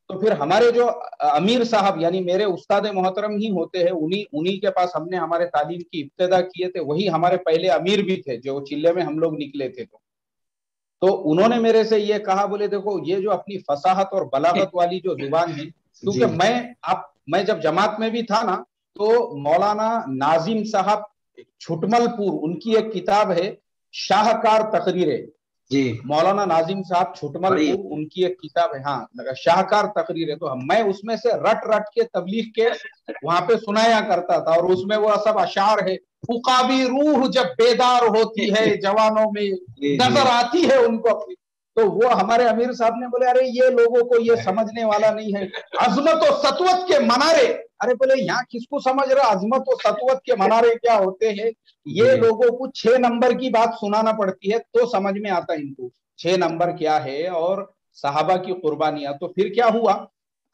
تو پھر ہمارے جو امیر صاحب, یعنی میرے استاد محترم ہی ہوتے ہیں, انہی کے پاس ہم نے ہمارے تعلیم کی ابتدا کیے تھے. وہی ہمارے پہلے امیر بھی تھے جو چلے میں ہم لوگ نکلے تھے. تو انہوں نے میرے سے یہ کہا, بولے دیکھو یہ جو اپنی فصاحت اور بلاغت والی جو زبان ہے, کیونکہ میں جب جماعت میں بھی تھا نا, تو مولانا ناظم صاحب چھٹمل پور, ان کی ایک کتاب ہے شاہکار تقریریں, جی مولانا ناظم صاحب چھٹملپور، ان کی ایک کتاب ہے، ہاں شاہکار تقریر ہے، تو میں اس میں سے رٹ کے تبلیغ کے وہاں پہ سنایا کرتا تھا، اور اس میں وہ سب اشعار ہے، عقابی روح جب بیدار ہوتی ہے جوانوں میں نظر آتی ہے ان کو اپنی، تو وہ ہمارے امیر صاحب نے بولے ارے یہ لوگوں کو یہ سمجھنے والا نہیں ہے، عظمت و سطوت کے منارے، ارے بولے یہاں کس کو سمجھ رہا عظمت و سطوت کے منارے کیا ہوتے ہیں، یہ لوگوں کو 6 نمبر کی بات سنانا پڑتی ہے تو سمجھ میں آتا ہے ان کو 6 نمبر کیا ہے اور صحابہ کی قربانیاں۔ تو پھر کیا ہوا،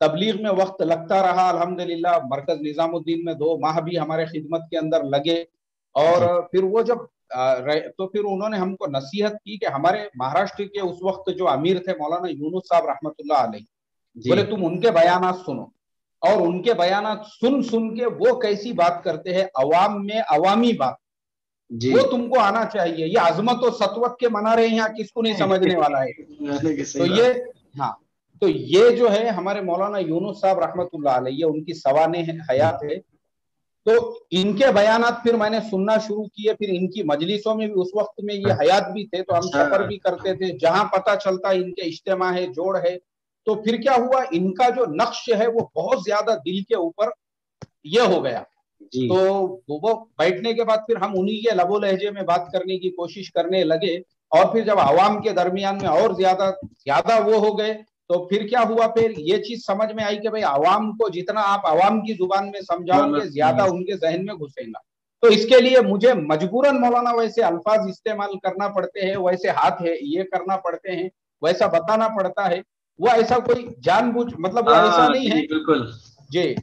تبلیغ میں وقت لگتا رہا، الحمدللہ مرکز نظام الدین میں 2 ماہ بھی ہمارے خدمت کے اندر لگے، اور پھر وہ جب تو پھر انہوں نے ہم کو نصیحت کی کہ ہمارے مہاراشٹر کے اس وقت جو امیر تھے مولانا یونس صاحب رحمۃ اللہ علیہ، بولے تم ان کے بیانات سنو، اور ان کے بیانات سن کے وہ کیسی بات کرتے ہیں عوام میں، عوامی بات، وہ تم کو آنا چاہیے، یہ عظمت و سطوت کے منارے یہاں کس کو نہیں سمجھنے والا ہے۔ تو یہ تو یہ جو ہے ہمارے مولانا یونس صاحب رحمۃ اللہ علیہ، ان کی سوانح حیات ہے، تو ان کے بیانات پھر میں نے سننا شروع کیے، پھر ان کی مجلسوں میں بھی اس وقت میں یہ حیات بھی تھے تو ہم سفر بھی کرتے تھے، جہاں پتہ چلتا ان کے اجتماع ہے، جوڑ ہے، تو پھر کیا ہوا، ان کا جو نقش ہے وہ بہت زیادہ دل کے اوپر یہ ہو گیا، تو وہ بیٹھنے کے بعد پھر ہم انہی کے لب و لہجے میں بات کرنے کی کوشش کرنے لگے، اور پھر جب عوام کے درمیان میں اور زیادہ وہ ہو گئے، تو پھر کیا ہوا، پھر یہ چیز سمجھ میں آئی کہ بھئی عوام کو جتنا آپ عوام کی زبان میں سمجھاؤ گے زیادہ ان کے ذہن میں گھسے گا، تو اس کے لیے مجھے مجبوراً مولانا ویسے الفاظ استعمال کرنا پڑتے ہیں، ویسے ہاتھ ہے یہ کرنا پڑتے ہیں، ویسا بتانا پڑتا ہے، وہ ایسا کوئی جان بوجھ مطلب وہ ایسا نہیں ہے بالکل جی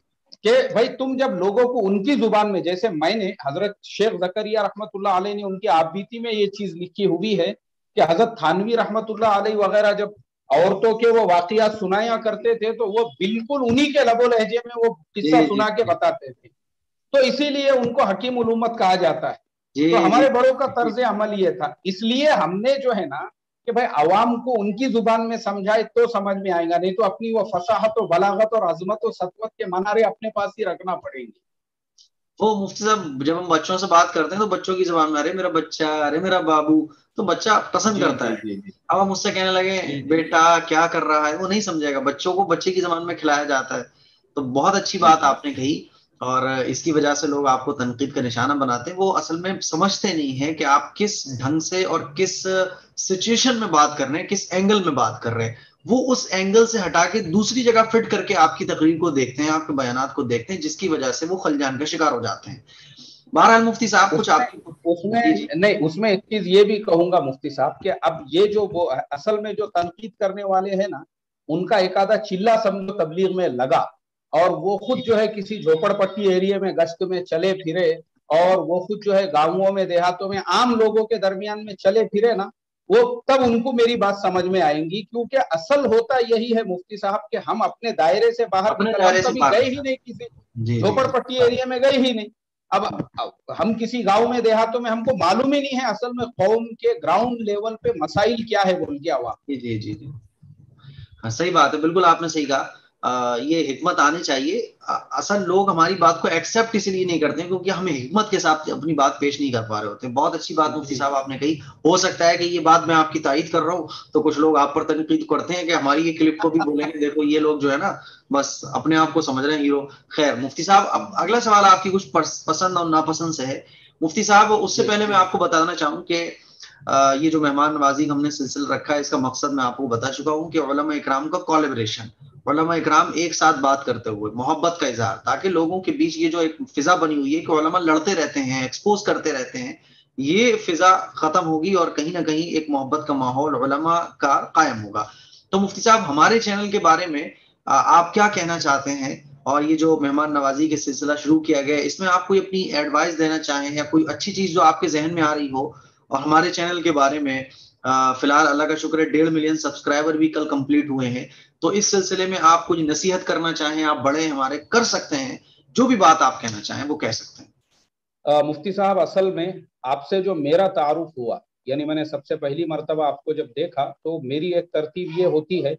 کہ بھائی تم جب لوگوں کو ان کی زبان میں، جیسے میں نے حضرت شیخ زکریہ رحمت اللہ علیہ نے ان کی آپ بیتی میں یہ چیز لکھی ہوئی ہے کہ حضرت تھانوی رحمت اللہ علیہ وغیرہ جب عورتوں کے وہ واقعات سنایا کرتے تھے تو وہ بالکل انہی کے لب و لہجے میں وہ قصہ سنا کے بتاتے تھے، تو اسی لیے ان کو حکیم علومت کہا جاتا ہے، تو ہمارے بڑوں کا طرز عمل یہ تھا، اس لیے ہم نے جو ہے نا کہ بھائی عوام کو ان کی زبان میں سمجھائے تو سمجھ میں آئے گا، نہیں تو اپنی وہ فصاحت و بلاغت اور عظمت و سطوت کے منارے اپنے پاس ہی رکھنا پڑیں گے۔ وہ مفتی صاحب جب ہم بچوں سے بات کرتے ہیں تو بچوں کی زبان میں ارے میرا بچہ، ارے میرا بابو، تو بچہ پسند کرتا ہے، اب ہم اس سے کہنے لگے بیٹا کیا کر رہا ہے، وہ نہیں سمجھے گا، بچوں کو بچے کی زبان میں کھلایا جاتا ہے، تو بہت اچھی بات آپ نے کہی، اور اس کی وجہ سے لوگ آپ کو تنقید کا نشانہ بناتے ہیں، وہ اصل میں سمجھتے نہیں ہیں کہ آپ کس ڈھنگ سے اور کس سچویشن میں بات کر رہے ہیں، کس اینگل میں بات کر رہے ہیں، وہ اس اینگل سے ہٹا کے دوسری جگہ فٹ کر کے آپ کی تقریر کو دیکھتے ہیں، آپ کے بیانات کو دیکھتے ہیں، جس کی وجہ سے وہ خلجان کا شکار ہو جاتے ہیں۔ بہرحال مفتی صاحب کچھ آپ اس میں ایک چیز یہ بھی کہوں گا مفتی صاحب کہ اب یہ جو وہ اصل میں جو تنقید کرنے والے ہیں نا، ان کا ایک آدھا چلہ سمجھو تبلیغ میں لگا، اور وہ خود جو ہے کسی جھوپڑ پٹی ایریے میں گشت میں چلے پھرے، اور وہ خود جو ہے گاؤں میں دیہاتوں میں عام لوگوں کے درمیان میں چلے پھرے نا، وہ تب ان کو میری بات سمجھ میں آئیں گی، کیونکہ اصل ہوتا یہی ہے مفتی صاحب کہ ہم اپنے دائرے سے باہر نکل، ہم کبھی گئے ہی نہیں کسی جھوپڑ پٹی ایریا میں گئے ہی نہیں، اب ہم کسی گاؤں میں دیہاتوں میں ہم کو معلوم ہی نہیں ہے اصل میں قوم کے گراؤنڈ لیول پہ مسائل کیا ہے بول کے عوام۔ جی ہاں صحیح بات ہے، بالکل آپ نے صحیح کہا، یہ حکمت آنی چاہیے، اصل لوگ ہماری بات کو ایکسپٹ اس لیے نہیں کرتے ہیں کیونکہ ہمیں حکمت کے ساتھ اپنی بات پیش نہیں کر پا رہے ہوتے ہیں۔ بہت اچھی بات مفتی صاحب آپ نے کہی، ہو سکتا ہے کہ یہ بات میں آپ کی تائید کر رہا ہوں تو کچھ لوگ آپ پر تنقید کرتے ہیں کہ ہماری یہ کلپ کو بھی بولیں گے دیکھو یہ لوگ جو ہے نا بس اپنے آپ کو سمجھ رہے ہیں ہیرو۔ خیر مفتی صاحب اب اگلا سوال آپ کی کچھ پسند اور ناپسند سے ہے مفتی صاحب، اس سے پہلے میں آپ کو بتانا چاہوں کہ یہ جو مہمان نوازی ہم نے سلسلہ رکھا ہے اس کا مقصد میں آپ کو بتا چکا ہوں کہ علماء اکرام کا کولیبریشن، علماء اکرام ایک ساتھ بات کرتے ہوئے محبت کا اظہار، تاکہ لوگوں کے بیچ یہ جو ایک فضا بنی ہوئی ہے کہ علماء لڑتے رہتے ہیں، ایکسپوز کرتے رہتے ہیں، یہ فضا ختم ہوگی اور کہیں نہ کہیں ایک محبت کا ماحول علماء کا قائم ہوگا۔ تو مفتی صاحب ہمارے چینل کے بارے میں آپ کیا کہنا چاہتے ہیں، اور یہ جو مہمان نوازی کے سلسلہ شروع کیا گیا ہے اس میں آپ کوئی اپنی ایڈوائس دینا چاہیں یا کوئی اچھی چیز جو آپ کے ذہن میں آ رہی ہو، اور ہمارے چینل کے بارے میں فی الحال اللہ کا شکر ہے 1.5 ملین سبسکرائبر بھی کل کمپلیٹ ہوئے ہیں، تو اس سلسلے میں آپ کچھ نصیحت کرنا چاہیں، آپ بڑے ہمارے کر سکتے ہیں، جو بھی بات آپ کہنا چاہیں وہ کہہ سکتے ہیں۔ مفتی صاحب اصل میں آپ سے جو میرا تعارف ہوا، یعنی میں نے سب سے پہلی مرتبہ آپ کو جب دیکھا تو میری ایک ترتیب یہ ہوتی ہے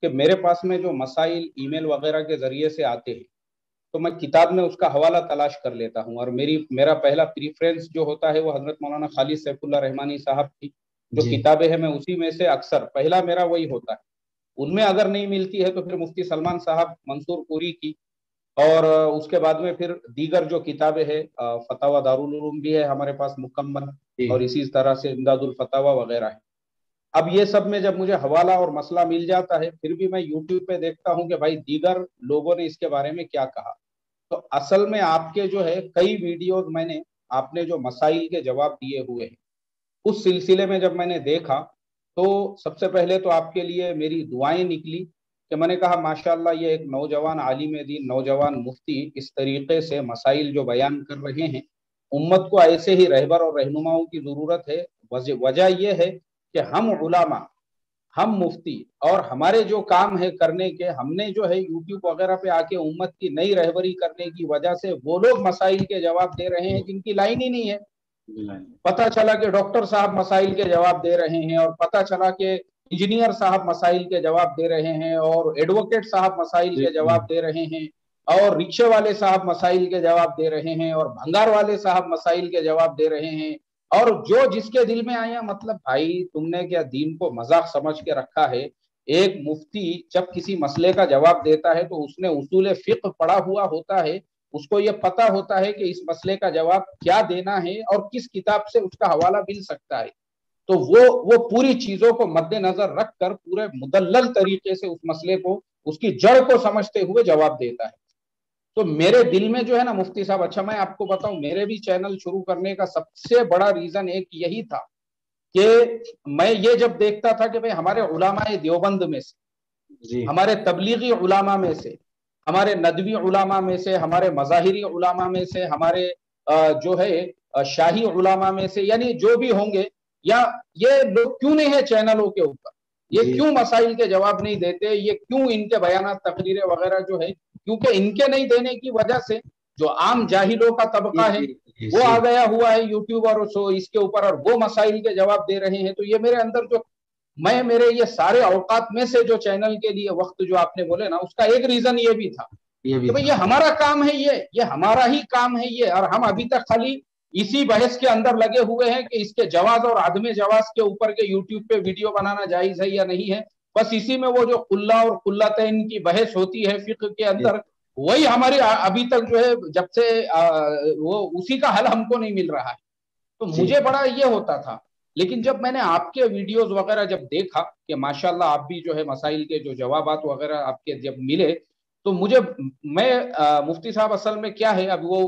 کہ میرے پاس میں جو مسائل ای میل وغیرہ کے ذریعے سے آتے ہیں تو میں کتاب میں اس کا حوالہ تلاش کر لیتا ہوں، اور میرا پہلا پریفرنس جو ہوتا ہے وہ حضرت مولانا خالد سیف اللہ رحمانی صاحب کی جو کتابیں ہیں میں اسی میں سے اکثر پہلا میرا وہی ہوتا ہے. ان میں اگر نہیں ملتی ہے تو پھر مفتی سلمان صاحب منصور پوری کی، اور اس کے بعد میں پھر دیگر جو کتابیں ہیں، فتاوی دارالعلوم بھی ہے ہمارے پاس مکمل، اور اسی طرح سے امداد الفتاوی وغیرہ ہے. اب یہ سب میں جب مجھے حوالہ اور مسئلہ مل جاتا ہے پھر بھی میں یوٹیوب پہ دیکھتا ہوں کہ بھائی دیگر لوگوں نے اس کے بارے میں کیا کہا. تو اصل میں آپ کے جو ہے کئی ویڈیوز میں نے آپ نے جو مسائل کے جواب دیے ہوئے ہیں، اس سلسلے میں جب میں نے دیکھا تو سب سے پہلے تو آپ کے لیے میری دعائیں نکلی کہ میں نے کہا ماشاءاللہ یہ ایک نوجوان عالم دین، نوجوان مفتی اس طریقے سے مسائل جو بیان کر رہے ہیں، امت کو ایسے ہی رہبر اور رہنماؤں کی ضرورت ہے. وجہ یہ ہے کہ ہم علماء، ہم مفتی، اور ہمارے جو کام ہے کرنے کے، ہم نے جو ہے یوٹیوب وغیرہ پہ آ کے امت کی نئی رہبری کرنے کی وجہ سے وہ لوگ مسائل کے جواب دے رہے ہیں جن کی لائن ہی نہیں ہے. پتہ چلا کہ ڈاکٹر صاحب مسائل کے جواب دے رہے ہیں، اور پتہ چلا کہ انجینئر صاحب مسائل کے جواب دے رہے ہیں، اور ایڈوکیٹ صاحب مسائل کے جواب دے رہے ہیں، اور رکشے والے صاحب مسائل کے جواب دے رہے ہیں، اور بھنگار والے صاحب مسائل کے جواب دے رہے ہیں. اور جو جس کے دل میں آیا، مطلب بھائی تم نے کیا دین کو مذاق سمجھ کے رکھا ہے؟ ایک مفتی جب کسی مسئلے کا جواب دیتا ہے تو اس نے اصول فقہ پڑھا ہوا ہوتا ہے، اس کو یہ پتا ہوتا ہے کہ اس مسئلے کا جواب کیا دینا ہے اور کس کتاب سے اس کا حوالہ مل سکتا ہے. تو وہ پوری چیزوں کو مد نظر رکھ کر پورے مدلل طریقے سے اس مسئلے کو، اس کی جڑ کو سمجھتے ہوئے جواب دیتا ہے. تو میرے دل میں جو ہے نا مفتی صاحب، اچھا میں آپ کو بتاؤں، میرے بھی چینل شروع کرنے کا سب سے بڑا ریزن ایک یہی تھا کہ میں یہ جب دیکھتا تھا کہ ہمارے علماء دیوبند میں سے، ہمارے تبلیغی علماء میں سے، ہمارے ندوی علماء میں سے، ہمارے مظاہری علماء میں سے، ہمارے جو ہے شاہی علماء میں سے، یعنی جو بھی ہوں گے، یا یہ لوگ کیوں نہیں ہے چینلوں کے اوپر، یہ کیوں مسائل کے جواب نہیں دیتے، یہ کیوں ان کے بیانات تقریریں وغیرہ جو ہے، کیونکہ ان کے نہیں دینے کی وجہ سے جو عام جاہلوں کا طبقہ ہے وہ آ گیا ہوا ہے یوٹیوب اور اس کے اوپر، اور وہ مسائل کے جواب دے رہے ہیں. تو یہ میرے اندر جو میرے یہ سارے اوقات میں سے جو چینل کے لیے وقت جو آپ نے بولے نا، اس کا ایک ریزن یہ بھی تھا کہ بھئی یہ ہمارا کام ہے، یہ ہمارا ہی کام ہے یہ، اور ہم ابھی تک خالی اسی بحث کے اندر لگے ہوئے ہیں کہ اس کے جواز اور عدم جواز کے اوپر کے یوٹیوب پہ ویڈیو بنانا جائز ہے یا نہیں ہے. بس اسی میں وہ جو قلہ اور قلتین کی بحث ہوتی ہے فقہ کے اندر، وہی ہماری ابھی تک جو ہے جب سے وہ اسی کا حل ہم کو نہیں مل رہا ہے. تو مجھے بڑا یہ ہوتا تھا. لیکن جب میں نے آپ کے ویڈیوز وغیرہ جب دیکھا کہ ماشاءاللہ آپ بھی جو ہے مسائل کے جو جوابات وغیرہ آپ کے جب ملے، تو میں مفتی صاحب اصل میں کیا ہے، اب وہ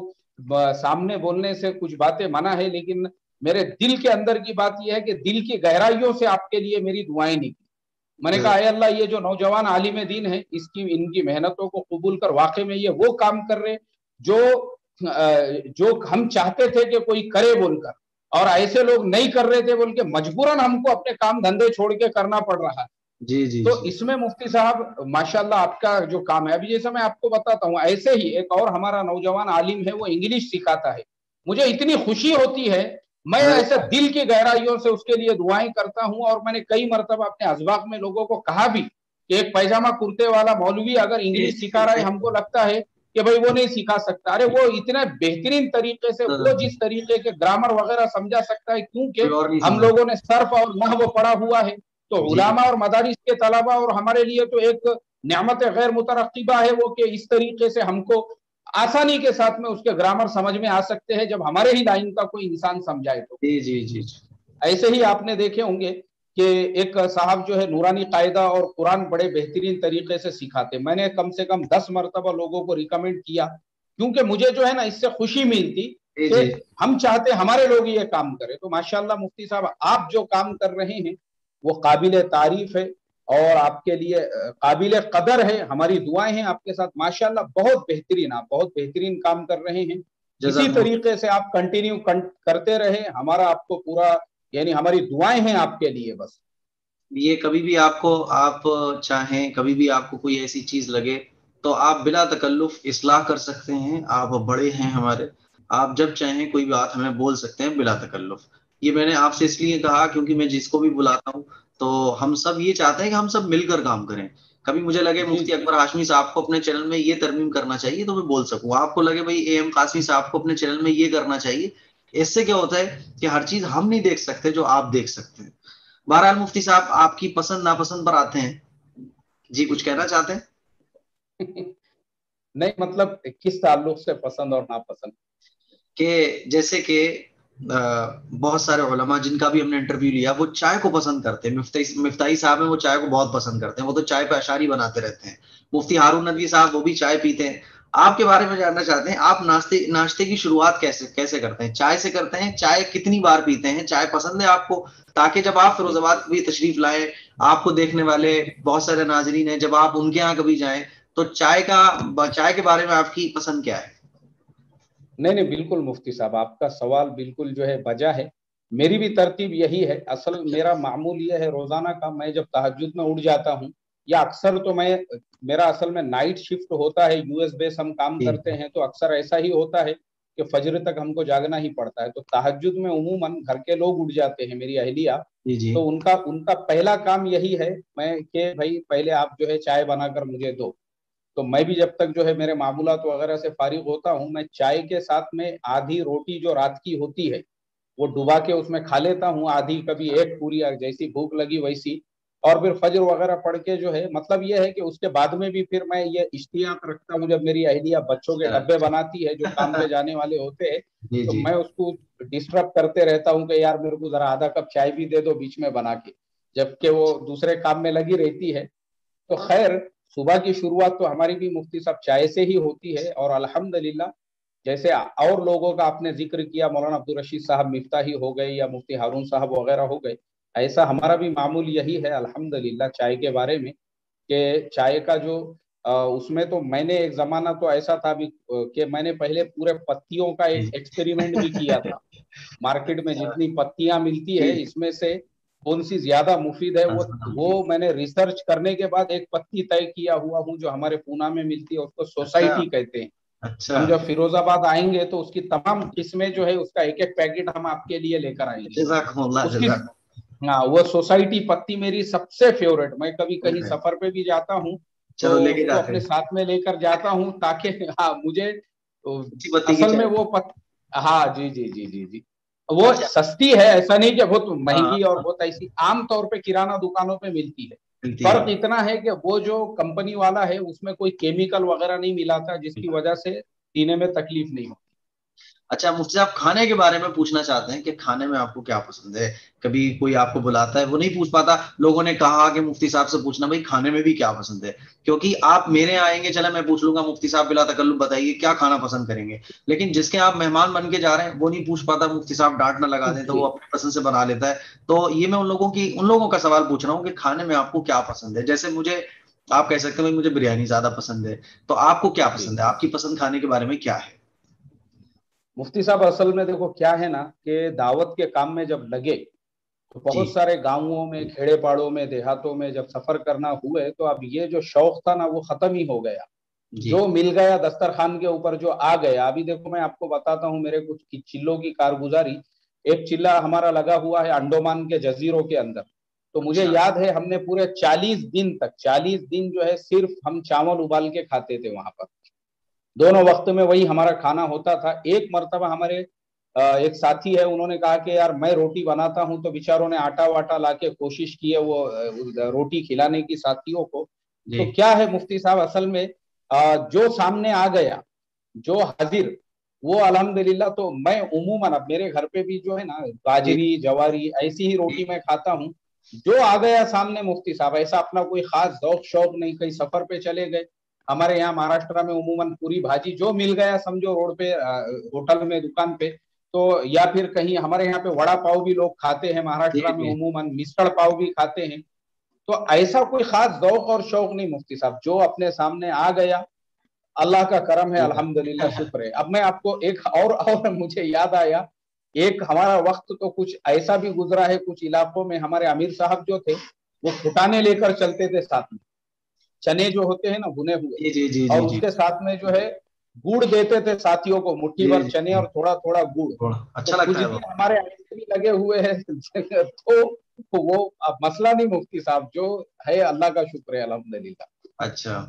سامنے بولنے سے کچھ باتیں منع ہے، لیکن میرے دل کے اندر کی بات یہ ہے کہ دل کی گہرائیوں سے آپ کے لیے میری دعائیں نکلی. میں نے کہا اے اللہ، یہ جو نوجوان عالم دین ہے، ان کی محنتوں کو قبول کر، واقع میں یہ وہ کام کر رہے جو ہم چاہتے تھے کہ کوئی کرے بول کر، اور ایسے لوگ نہیں کر رہے تھے بول کے مجبوراً ہم کو اپنے کام دھندے چھوڑ کے کرنا پڑ رہا ہے. تو اس میں مفتی صاحب ماشاءاللہ آپ کا جو کام ہے، ابھی جیسا میں آپ کو بتاتا ہوں، ایسے ہی ایک اور ہمارا نوجوان عالم ہے، وہ انگلش سکھاتا ہے. مجھے اتنی خوشی ہوتی ہے، میں ایسے دل کی گہرائیوں سے اس کے لیے دعائیں کرتا ہوں. اور میں نے کئی مرتبہ اپنے اسباق میں لوگوں کو کہا بھی کہ ایک پیجامہ کرتے والا مولوی اگر انگلش سکھا رہا ہے، ہم کو لگتا ہے کہ بھئی وہ نہیں سکھا سکتا. ارے وہ اتنے بہترین طریقے سے وہ جس طریقے کے گرامر وغیرہ سمجھا سکتا ہے، کیونکہ ہم لوگوں نے صرف اور نحو پڑھا ہوا ہے. تو علماء اور مدارس کے طلباء اور ہمارے لیے تو ایک نعمت غیر مترقبہ ہے وہ، کہ اس طریقے سے ہم کو آسانی کے ساتھ میں اس کے گرامر سمجھ میں آ سکتے ہیں جب ہمارے ہی لائن کا کوئی انسان سمجھائے تو. ایسے ہی آپ نے دیکھے ہوں گے کہ ایک صاحب جو ہے نورانی قاعدہ اور قرآن بڑے بہترین طریقے سے سکھاتے. میں نے کم سے کم 10 مرتبہ لوگوں کو ریکمنڈ کیا، کیونکہ مجھے جو ہے نا اس سے خوشی ملتی کہ ہم چاہتے ہمارے لوگ یہ کام کرے. تو ماشاءاللہ مفتی صاحب آپ جو کام کر رہے ہیں وہ قابل تعریف ہے اور آپ کے لیے قابل قدر ہے. ہماری دعائیں ہیں آپ کے ساتھ. ماشاءاللہ بہت بہترین، آپ بہت بہترین کام کر رہے ہیں. اسی طریقے سے آپ کنٹینیو کرتے رہے. ہمارا آپ کو پورا، یعنی ہماری دعائیں ہیں آپ کے لیے. بس یہ کبھی بھی آپ چاہیں، کبھی بھی آپ کو کوئی ایسی چیز لگے تو آپ بلا تکلف اصلاح کر سکتے ہیں. آپ بڑے ہیں ہمارے، آپ جب چاہیں کوئی بات ہمیں بول سکتے ہیں بلا تکلف. یہ میں نے آپ سے اس لیے کہا کیونکہ میں جس کو بھی بلاتا ہوں تو ہم سب یہ چاہتے ہیں کہ ہم سب مل کر کام کریں. کبھی مجھے لگے مفتی اکبر ہاشمی صاحب کو اپنے چینل میں یہ ترمیم کرنا چاہیے تو میں بول سکوں. آپ کو لگے بھائی اے ایم قاسمی صاحب کو اپنے چینل میں یہ کرنا چاہیے. اس سے کیا ہوتا ہے کہ ہر چیز ہم نہیں دیکھ سکتے جو آپ دیکھ سکتے ہیں. بہرحال مفتی صاحب آپ کی پسند ناپسند پر آتے ہیں. جی کچھ کہنا چاہتے ہیں؟ نہیں مطلب کس تعلق سے پسند اور ناپسند؟ کہ جیسے کہ بہت سارے علماء جن کا بھی ہم نے انٹرویو لیا وہ چائے کو پسند کرتے ہیں. مفتاحی صاحب ہیں وہ چائے کو بہت پسند کرتے ہیں, وہ تو چائے پہ اشعاری بناتے رہتے ہیں. مفتی ہارون ندوی صاحب وہ بھی چائے پیتے ہیں. آپ کے بارے میں جاننا چاہتے ہیں آپ ناشتے کی شروعات کیسے کرتے ہیں؟ چائے سے کرتے ہیں؟ چائے کتنی بار پیتے ہیں؟ چائے پسند ہے آپ کو؟ تاکہ جب آپ فیروز آباد بھی تشریف لائیں, آپ کو دیکھنے والے بہت سارے ناظرین ہیں, جب آپ ان کے یہاں کبھی جائیں تو چائے کے بارے میں آپ کی پسند کیا ہے؟ نہیں بالکل مفتی صاحب, آپ کا سوال بالکل جو ہے بجا ہے. میری بھی ترتیب یہی ہے. اصل میرا معمول یہ ہے روزانہ کا, میں جب تہجد میں اٹھ جاتا ہوں, یا اکثر تو میرا اصل میں نائٹ شفٹ ہوتا ہے, یو ایس بیس ہم کام کرتے ہیں, تو اکثر ایسا ہی ہوتا ہے کہ فجر تک ہم کو جاگنا ہی پڑتا ہے. تو تہجد میں عموماً گھر کے لوگ اٹھ جاتے ہیں, میری اہلیہ, تو ان کا پہلا کام یہی ہے کہ بھائی پہلے آپ جو ہے چائے بنا کر مجھے دو. تو میں بھی جب تک جو ہے میرے معمولات وغیرہ سے فارغ ہوتا ہوں, میں چائے کے ساتھ میں آدھی روٹی جو رات کی ہوتی ہے وہ ڈبا کے اس میں کھا لیتا ہوں, آدھی کبھی ایک پوری, جیسی بھوک لگی ویسی, اور پھر فجر وغیرہ پڑھ کے جو ہے مطلب یہ ہے کہ اس کے بعد میں بھی پھر میں یہ اشتیاق رکھتا ہوں, جب میری اہلیہ بچوں کے ڈبے بناتی ہے جو کام پہ جانے والے ہوتے ہیں, تو میں اس کو ڈسٹرب کرتے رہتا ہوں کہ یار میرے کو ذرا آدھا کپ چائے بھی دے دو بیچ میں بنا کے, جبکہ وہ دوسرے کام میں لگی رہتی ہے. تو خیر صبح کی شروعات تو ہماری بھی مفتی صاحب چائے سے ہی ہوتی ہے, اور الحمدللہ جیسے اور لوگوں کا آپ نے ذکر کیا, مولانا عبدالرشید صاحب مفتاحی ہو گئے یا مفتی ہارون صاحب وغیرہ ہو گئے, ایسا ہمارا بھی معمول یہی ہے الحمدللہ چائے کے بارے میں, کہ چائے کا جو اس میں تو میں نے ایک زمانہ تو ایسا تھا بھی کہ میں نے پہلے پورے پتیوں کا ایک ایکسپیریمنٹ بھی کیا تھا. مارکیٹ میں جتنی پتیاں ملتی ہے اس میں سے کون سی زیادہ مفید ہے, وہ میں نے ریسرچ کرنے کے بعد ایک پتی طے کیا ہوا ہوں جو ہمارے پونا میں ملتی ہے, اس کو سوسائٹی کہتے ہیں. ہم جب فیروز آباد آئیں گے تو اس کی تمام قسمیں جو ہے اس کا ایک ایک پیکٹ ہم آپ کے لیے لے کر آئیں گے. اس کی ہاں وہ سوسائٹی پتی میری سب سے فیوریٹ, میں کبھی کہیں سفر پہ بھی جاتا ہوں تو اس کو اپنے ساتھ میں لے کر جاتا ہوں, تاکہ ہاں مجھے اصل میں وہ ہاں جی جی جی جی جی وہ سستی ہے, ایسا نہیں کہ بہت مہنگی اور بہت ایسی, عام طور پہ کرانہ دکانوں پہ ملتی ہے. فرق اتنا ہے کہ وہ جو کمپنی والا ہے اس میں کوئی کیمیکل وغیرہ نہیں ملاتا, جس کی وجہ سے پینے میں تکلیف نہیں ہوتی. اچھا مفتی صاحب کھانے کے بارے میں پوچھنا چاہتے ہیں کہ کھانے میں آپ کو کیا پسند ہے؟ کبھی کوئی آپ کو بلاتا ہے, وہ نہیں پوچھ پاتا, لوگوں نے کہا کہ مفتی صاحب سے پوچھنا بھائی کھانے میں بھی کیا پسند ہے, کیونکہ آپ میرے آئیں گے چلے میں پوچھ لوں گا مفتی صاحب بلا تکلف بتائیے کیا کھانا پسند کریں گے, لیکن جس کے آپ مہمان بن کے جا رہے ہیں وہ نہیں پوچھ پاتا, مفتی صاحب ڈانٹ نہ لگا دیں, تو وہ اپنی پسند سے بنا لیتا ہے. تو یہ میں ان لوگوں کا سوال پوچھ رہا ہوں کہ کھانے میں آپ کو کیا پسند ہے. جیسے مجھے آپ کہہ سکتے ہیں مجھے بریانی زیادہ پسند ہے, تو آپ کو کیا پسند ہے؟ آپ کی پسند کھانے کے بارے میں کیا ہے؟ مفتی صاحب اصل میں دیکھو کیا ہے نا کہ دعوت کے کام میں جب لگے تو بہت سارے گاؤں میں, کھیڑے پاڑوں میں, دیہاتوں میں جب سفر کرنا ہوئے تو اب یہ جو شوق تھا نا وہ ختم ہی ہو گیا. جو مل گیا دسترخوان کے اوپر جو آ گیا. ابھی دیکھو میں آپ کو بتاتا ہوں میرے کچھ چلوں کی کارگزاری. ایک چلہ ہمارا لگا ہوا ہے انڈومان کے جزیروں کے اندر, تو مجھے یاد ہے ہم نے پورے 40 دن جو ہے صرف ہم چاول ابال کے کھاتے تھے وہاں پر, دونوں وقت میں وہی ہمارا کھانا ہوتا تھا. ایک مرتبہ ہمارے ایک ساتھی ہے, انہوں نے کہا کہ یار میں روٹی بناتا ہوں, تو بیچاروں نے آٹا واٹا لا کے کوشش کی ہے وہ روٹی کھلانے کی ساتھیوں کو. تو کیا ہے مفتی صاحب اصل میں جو سامنے آ گیا, جو حاضر, وہ الحمدللہ. تو میں عموماً اب میرے گھر پہ بھی جو ہے نا باجری جواری ایسی ہی روٹی میں کھاتا ہوں, جو آ گیا سامنے مفتی صاحب. ایسا اپنا کوئی خاص ذوق شوق نہیں, کہیں سفر پہ چلے گئے, ہمارے یہاں مہاراشٹر میں عموماً پوری بھاجی جو مل گیا سمجھو روڈ پہ, ہوٹل میں, دکان پہ, تو یا پھر کہیں ہمارے یہاں پہ وڑا پاؤ بھی لوگ کھاتے ہیں مہاراشٹر میں, عموماً مسڑ پاؤ بھی کھاتے ہیں. تو ایسا کوئی خاص ذوق اور شوق نہیں مفتی صاحب, جو اپنے سامنے آ گیا اللہ کا کرم ہے الحمدللہ, شکر ہے. اب میں آپ کو ایک اور مجھے یاد آیا, ایک ہمارا وقت تو کچھ ایسا بھی گزرا ہے کچھ علاقوں میں, ہمارے امیر صاحب جو تھے وہ کھٹانے لے کر چلتے تھے ساتھ میں, چنے جو ہوتے ہیں نا بھنے ہوئے, اور اس کے ساتھ میں جو ہے گڑ دیتے تھے ساتھیوں کو, مٹھی بھر چنے اور تھوڑا تھوڑا گڑ. تو کچھ دن ہمارے ایسے بھی لگے ہوئے ہیں, تو وہ مسئلہ نہیں مفتی صاحب, جو ہے اللہ کا شکر ہے الحمدللہ. اچھا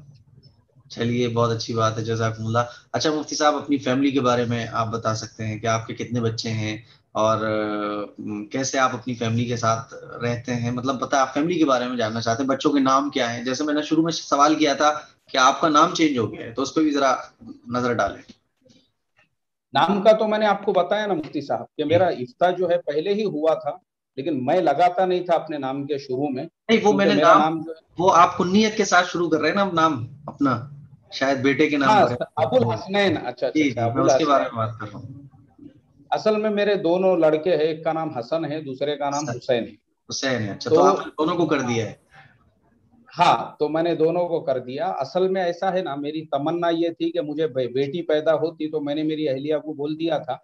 چلیے بہت اچھی بات ہے, جزاکم اللہ. اچھا مفتی صاحب اپنی فیملی کے بارے میں آپ بتا سکتے ہیں کہ آپ کے کتنے بچے ہیں, اور کیسے آپ اپنی فیملی کے ساتھ رہتے ہیں، مطلب پتہ آپ فیملی کے بارے میں جاننا چاہتے ہیں، بچوں کے نام کیا ہیں، جیسے میں نے شروع میں سوال کیا تھا کہ آپ کا نام چینج ہو گیا ہے، تو اس پہ بھی ذرا نظر ڈالیں۔ نام کا تو میں نے آپ کو بتایا نا مفتی صاحب کہ میرا افتاح جو ہے پہلے ہی ہوا تھا، لیکن میں لگاتا نہیں تھا اپنے نام کے شروع میں، نہیں، وہ میں کیونکہ نے میرا نام، نام جو ہے وہ آپ کنیت کے ساتھ شروع کر رہے ہیں نا نام اپنا، شاید بیٹے کے نام ہاں پر ہے۔ ابو الحسنین، اچھا اچھا جی اچھا جی، ابو میں اس کے بارے الحسنین۔ میں بات کر رہا ہوں۔ اصل میں میرے دونوں لڑکے ہیں، ایک کا نام حسن ہے، دوسرے کا نام حسین ہے۔ حسین ہے، اچھا، تو تو آپ نے دونوں کو کر دیا ہے۔ ہاں، تو میں نے دونوں کو کر دیا۔ اصل میں ایسا ہے نا، میری تمنا یہ تھی کہ مجھے بیٹی پیدا ہوتی تو میں نے میری اہلیہ کو بول دیا تھا،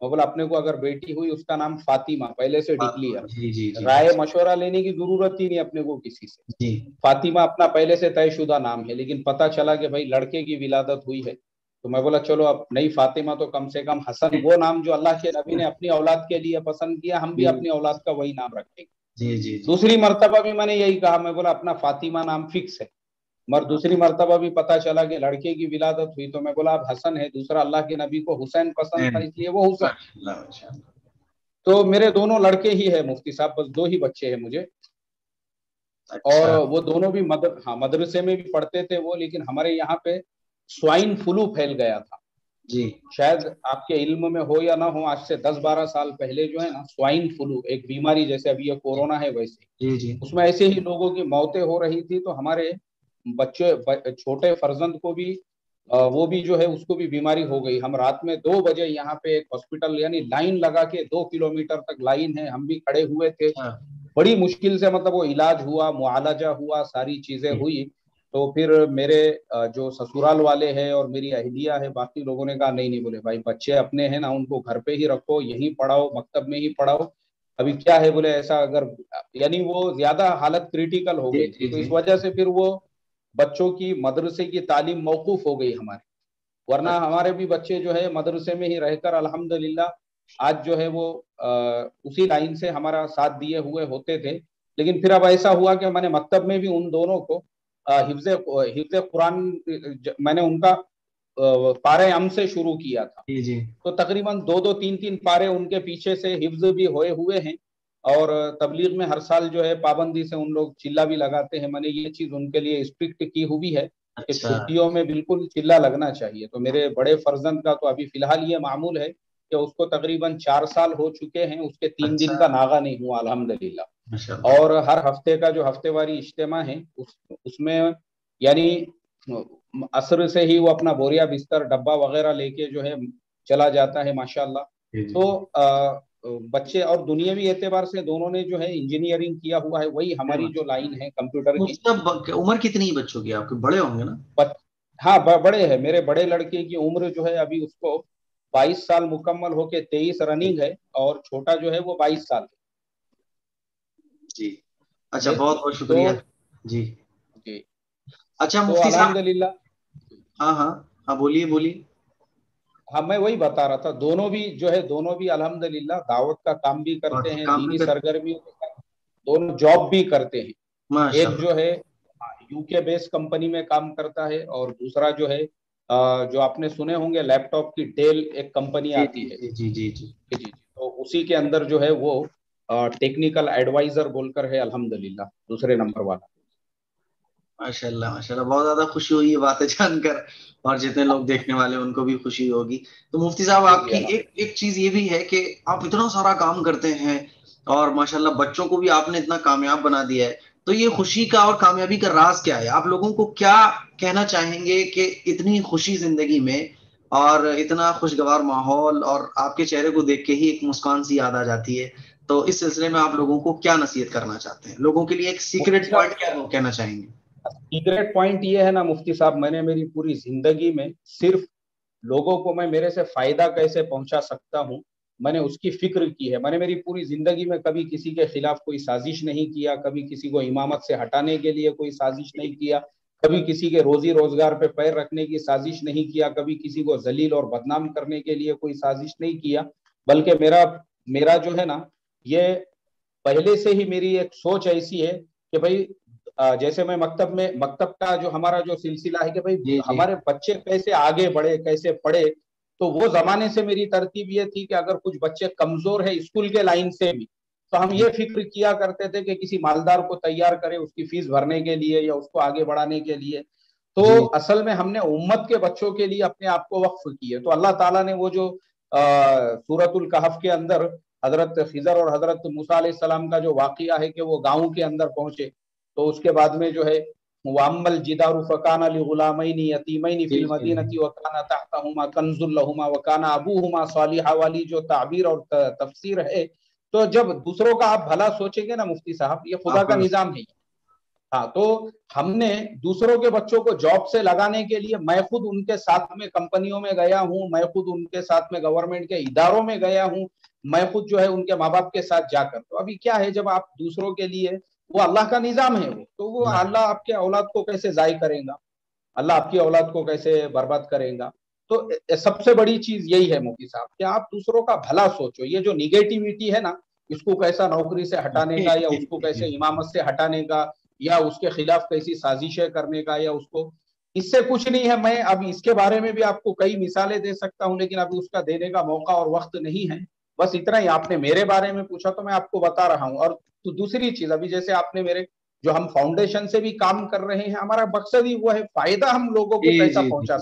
میں بولا اپنے کو اگر بیٹی ہوئی اس کا نام فاطمہ پہلے سے ڈکلیئر، جی جی جی رائے مشورہ لینے کی ضرورت ہی نہیں اپنے کو کسی سے، جی فاطمہ اپنا پہلے سے طے شدہ نام ہے۔ لیکن پتہ چلا کہ بھائی لڑکے کی ولادت ہوئی ہے، تو میں بولا چلو اب نہیں فاطمہ تو کم سے کم حسن، وہ نام جو اللہ کے نبی نے اپنی اولاد کے لیے پسند کیا، ہم بھی اپنی اولاد کا وہی نام رکھیں گے۔ جی جی جی۔ دوسری مرتبہ بھی میں نے یہی کہا، میں بولا اپنا فاطمہ نام فکس ہے، مگر دوسری مرتبہ بھی پتہ چلا کہ لڑکے کی ولادت ہوئی، تو میں بولا اب حسن ہے، دوسرا اللہ کے نبی کو حسین پسند تھا اس لیے وہ حسین۔ ماشاء اللہ ماشاء اللہ۔ تو میرے دونوں لڑکے ہی ہے مفتی صاحب، بس دو ہی بچے ہیں مجھے، اور اچھا وہ دونوں بھی مدرسے میں بھی پڑھتے تھے وہ، لیکن ہمارے یہاں پہ سوائن فلو پھیل گیا تھا، جی شاید آپ کے علم میں ہو یا نہ ہو، آج سے 10-12 سال پہلے جو ہے نا سوائن فلو ایک بیماری، جیسے ابھی یہ کورونا ہے ویسے، جی جی اس میں ایسے ہی لوگوں کی موتیں ہو رہی تھی، تو ہمارے بچے چھوٹے فرزند کو بھی وہ بھی جو ہے اس کو بھی بیماری ہو گئی۔ ہم رات میں 2 بجے یہاں پہ ایک ہاسپٹل، یعنی لائن لگا کے 2 کلومیٹر تک لائن ہے، ہم بھی کھڑے ہوئے تھے، اچھا بڑی مشکل سے مطلب وہ علاج ہوا، معالجہ ہوا، ساری چیزیں ہوئی۔ تو پھر میرے جو سسرال والے ہیں اور میری اہلیہ ہے، باقی لوگوں نے کہا نہیں نہیں، بولے بھائی بچے اپنے ہیں نا، ان کو گھر پہ ہی رکھو، یہیں پڑھاؤ، مکتب میں ہی پڑھاؤ، ابھی کیا ہے بولے ایسا اگر، یعنی وہ زیادہ حالت کریٹیکل ہو جی گئی تھی، جی تو جی۔ اس وجہ سے پھر وہ بچوں کی مدرسے کی تعلیم موقوف ہو گئی ہمارے، ورنہ ہمارے بھی بچے جو ہے مدرسے میں ہی رہ کر الحمدللہ آج جو ہے وہ اسی لائن سے ہمارا ساتھ دیے ہوئے ہوتے تھے۔ لیکن پھر اب ایسا ہوا کہ میں نے مکتب میں بھی ان دونوں کو حفظ قرآن، میں نے ان کا پارے ام سے شروع کیا تھا، جی جی تو تقریباً 2-3 پارے ان کے پیچھے سے حفظ بھی ہوئے ہوئے ہیں، اور تبلیغ میں ہر سال جو ہے پابندی سے ان لوگ چلہ بھی لگاتے ہیں۔ میں نے یہ چیز ان کے لیے اسٹرکٹ کی ہوئی ہے کہ اچھا چھٹیوں میں بالکل چلہ لگنا چاہیے۔ تو میرے بڑے فرزند کا تو ابھی فی الحال یہ معمول ہے کہ اس کو تقریباً 4 سال ہو چکے ہیں، اس کے 3 اچھا دن کا ناغہ نہیں ہوا الحمدللہ۔ ماشاء اللہ۔ اور ہر ہفتے کا جو ہفتے واری اجتماع ہے اس میں یعنی عصر سے ہی وہ اپنا بوریا بستر ڈبہ وغیرہ لے کے جو ہے چلا جاتا ہے ماشاءاللہ۔ جی جی۔ تو بچے اور دنیاوی اعتبار سے دونوں نے جو ہے انجینئرنگ کیا ہوا ہے، وہی ہماری جو لائن ہے کمپیوٹر کی۔ اس کا عمر کتنی ہے بچوں کی؟ آپ کے بڑے ہوں گے نا؟ ہاں بڑے ہیں، میرے بڑے لڑکے کی عمر جو ہے ابھی اس کو 22 سال مکمل ہو کے 23 رننگ ہے، اور چھوٹا جو ہے وہ 22 سال ہے۔ جی اچھا، بہت بہت تو شکریہ۔ جی جی اچھا تو مفتی صاحب، الحمدللہ، ہاں ہاں ہاں، بولیے بولیے۔ ہاں میں وہی بتا رہا تھا، دونوں بھی جو ہے دونوں بھی الحمدللہ دعوت کا کام بھی اور کرتے ہیں، کام بھی دینی کر، سرگرمیوں کے، دونوں جاب بھی کرتے ہیں۔ ماشاء ایک اللہ۔ جو ہے یو کے بیس کمپنی میں کام کرتا ہے، اور دوسرا جو ہے جو آپ نے سنے ہوں گے لیپ ٹاپ کی ڈیل ایک کمپنی جی آتی ہے، جی جی جی جی۔ جی جی، تو اسی کے اندر جو ہے وہ ٹیکنیکل ایڈوائزر بول کر ہے الحمدللہ، دوسرے نمبر والا۔ ماشاء اللہ ماشاء اللہ، بہت زیادہ خوشی ہوئی یہ باتیں جان کر، اور جتنے لوگ دیکھنے والے ان کو بھی خوشی ہوگی۔ تو مفتی صاحب، جی آپ جی کی ایک چیز یہ بھی ہے کہ آپ اتنا سارا کام کرتے ہیں، اور ماشاءاللہ بچوں کو بھی آپ نے اتنا کامیاب بنا دیا ہے، تو یہ خوشی کا اور کامیابی کا راز کیا ہے؟ آپ لوگوں کو کیا کہنا چاہیں گے کہ اتنی خوشی زندگی میں، اور اتنا خوشگوار ماحول، اور آپ کے چہرے کو دیکھ کے ہی ایک مسکان سی یاد آ جاتی ہے، تو اس سلسلے میں آپ لوگوں کو کیا نصیحت کرنا چاہتے ہیں؟ لوگوں کے لیے ایک مفتی سیکریٹ صاحب، پوائنٹ کیا کہنا چاہیں گے؟ سیکریٹ پوائنٹ یہ ہے نا مفتی صاحب، میں نے میری پوری زندگی میں صرف لوگوں کو میں میرے سے فائدہ کیسے پہنچا سکتا ہوں، میں نے اس کی فکر کی ہے۔ میں نے میری پوری زندگی میں کبھی کسی کے خلاف کوئی سازش نہیں کیا، کبھی کسی کو امامت سے ہٹانے کے لیے کوئی سازش نہیں کیا، کبھی کسی کے روزی روزگار پہ پیر رکھنے کی سازش نہیں کیا، کبھی کسی کو ذلیل اور بدنام کرنے کے لیے کوئی سازش نہیں کیا، بلکہ میرا جو ہے نا، یہ پہلے سے ہی میری ایک سوچ ایسی ہے کہ بھائی جیسے میں مکتب کا جو ہمارا جو سلسلہ ہے کہ بھائی جی جی ہمارے بچے کیسے آگے بڑھے، کیسے پڑھے، تو وہ زمانے سے میری ترتیب یہ تھی کہ اگر کچھ بچے کمزور ہے اسکول کے لائن سے بھی تو ہم یہ فکر کیا کرتے تھے کہ کسی مالدار کو تیار کرے اس کی فیس بھرنے کے لیے یا اس کو آگے بڑھانے کے لیے. تو اصل میں ہم نے امت کے بچوں کے لیے اپنے آپ کو وقف کیے. تو اللہ تعالیٰ نے وہ جو سورۃ الکہف کے اندر حضرت خضر اور حضرت موسیٰ علیہ السلام کا جو واقعہ ہے کہ وہ گاؤں کے اندر پہنچے تو اس کے بعد میں جو ہے وَأَمَّا الْجِدَارُ فَكَانَ لِغُلَامَيْنِ يَتِيمَيْنِ فِي الْمَدِينَةِ وَكَانَ تَحْتَهُمَا كَنْزٌ لَهُمَا وَكَانَ أَبُوهُمَا صَالِحًا والی جو تعبیر اور تفسیر ہے، تو جب دوسروں کا آپ بھلا سوچیں گے نا مفتی صاحب، یہ خدا کا نظام ہے. ہاں، تو ہم نے دوسروں کے بچوں کو جاب سے لگانے کے لیے میں خود ان کے ساتھ میں کمپنیوں میں گیا ہوں، میں خود ان کے ساتھ میں گورنمنٹ کے اداروں میں گیا ہوں، میں خود جو ہے ان کے ماں باپ کے ساتھ جا کر. تو ابھی کیا ہے، جب آپ دوسروں کے لیے، وہ اللہ کا نظام ہے، وہ تو وہ اللہ آپ کے اولاد کو کیسے ضائع کرے گا، اللہ آپ کی اولاد کو کیسے برباد کرے گا. تو سب سے بڑی چیز یہی ہے مفتی صاحب کہ آپ دوسروں کا بھلا سوچو. یہ جو نیگیٹیوٹی ہے نا، اس کو کیسا نوکری سے ہٹانے کا یا اس کو کیسے امامت سے ہٹانے کا یا اس کے خلاف کیسی سازشیں کرنے کا یا اس کو، اس سے کچھ نہیں ہے. میں اب اس کے بارے میں بھی آپ کو کئی مثالیں دے سکتا ہوں لیکن ابھی اس کا دینے کا موقع اور وقت نہیں ہے. بس اتنا ہی. آپ نے میرے بارے میں پوچھا تو میں آپ کو بتا رہا ہوں. اور تو دوسری چیز، ابھی جیسے آپ نے میرے جو ہم فاؤنڈیشن سے بھی کام کر رہے ہیں، ہمارا مقصد ہی وہ ہے فائدہ ہم لوگوں کو کیسا پہنچا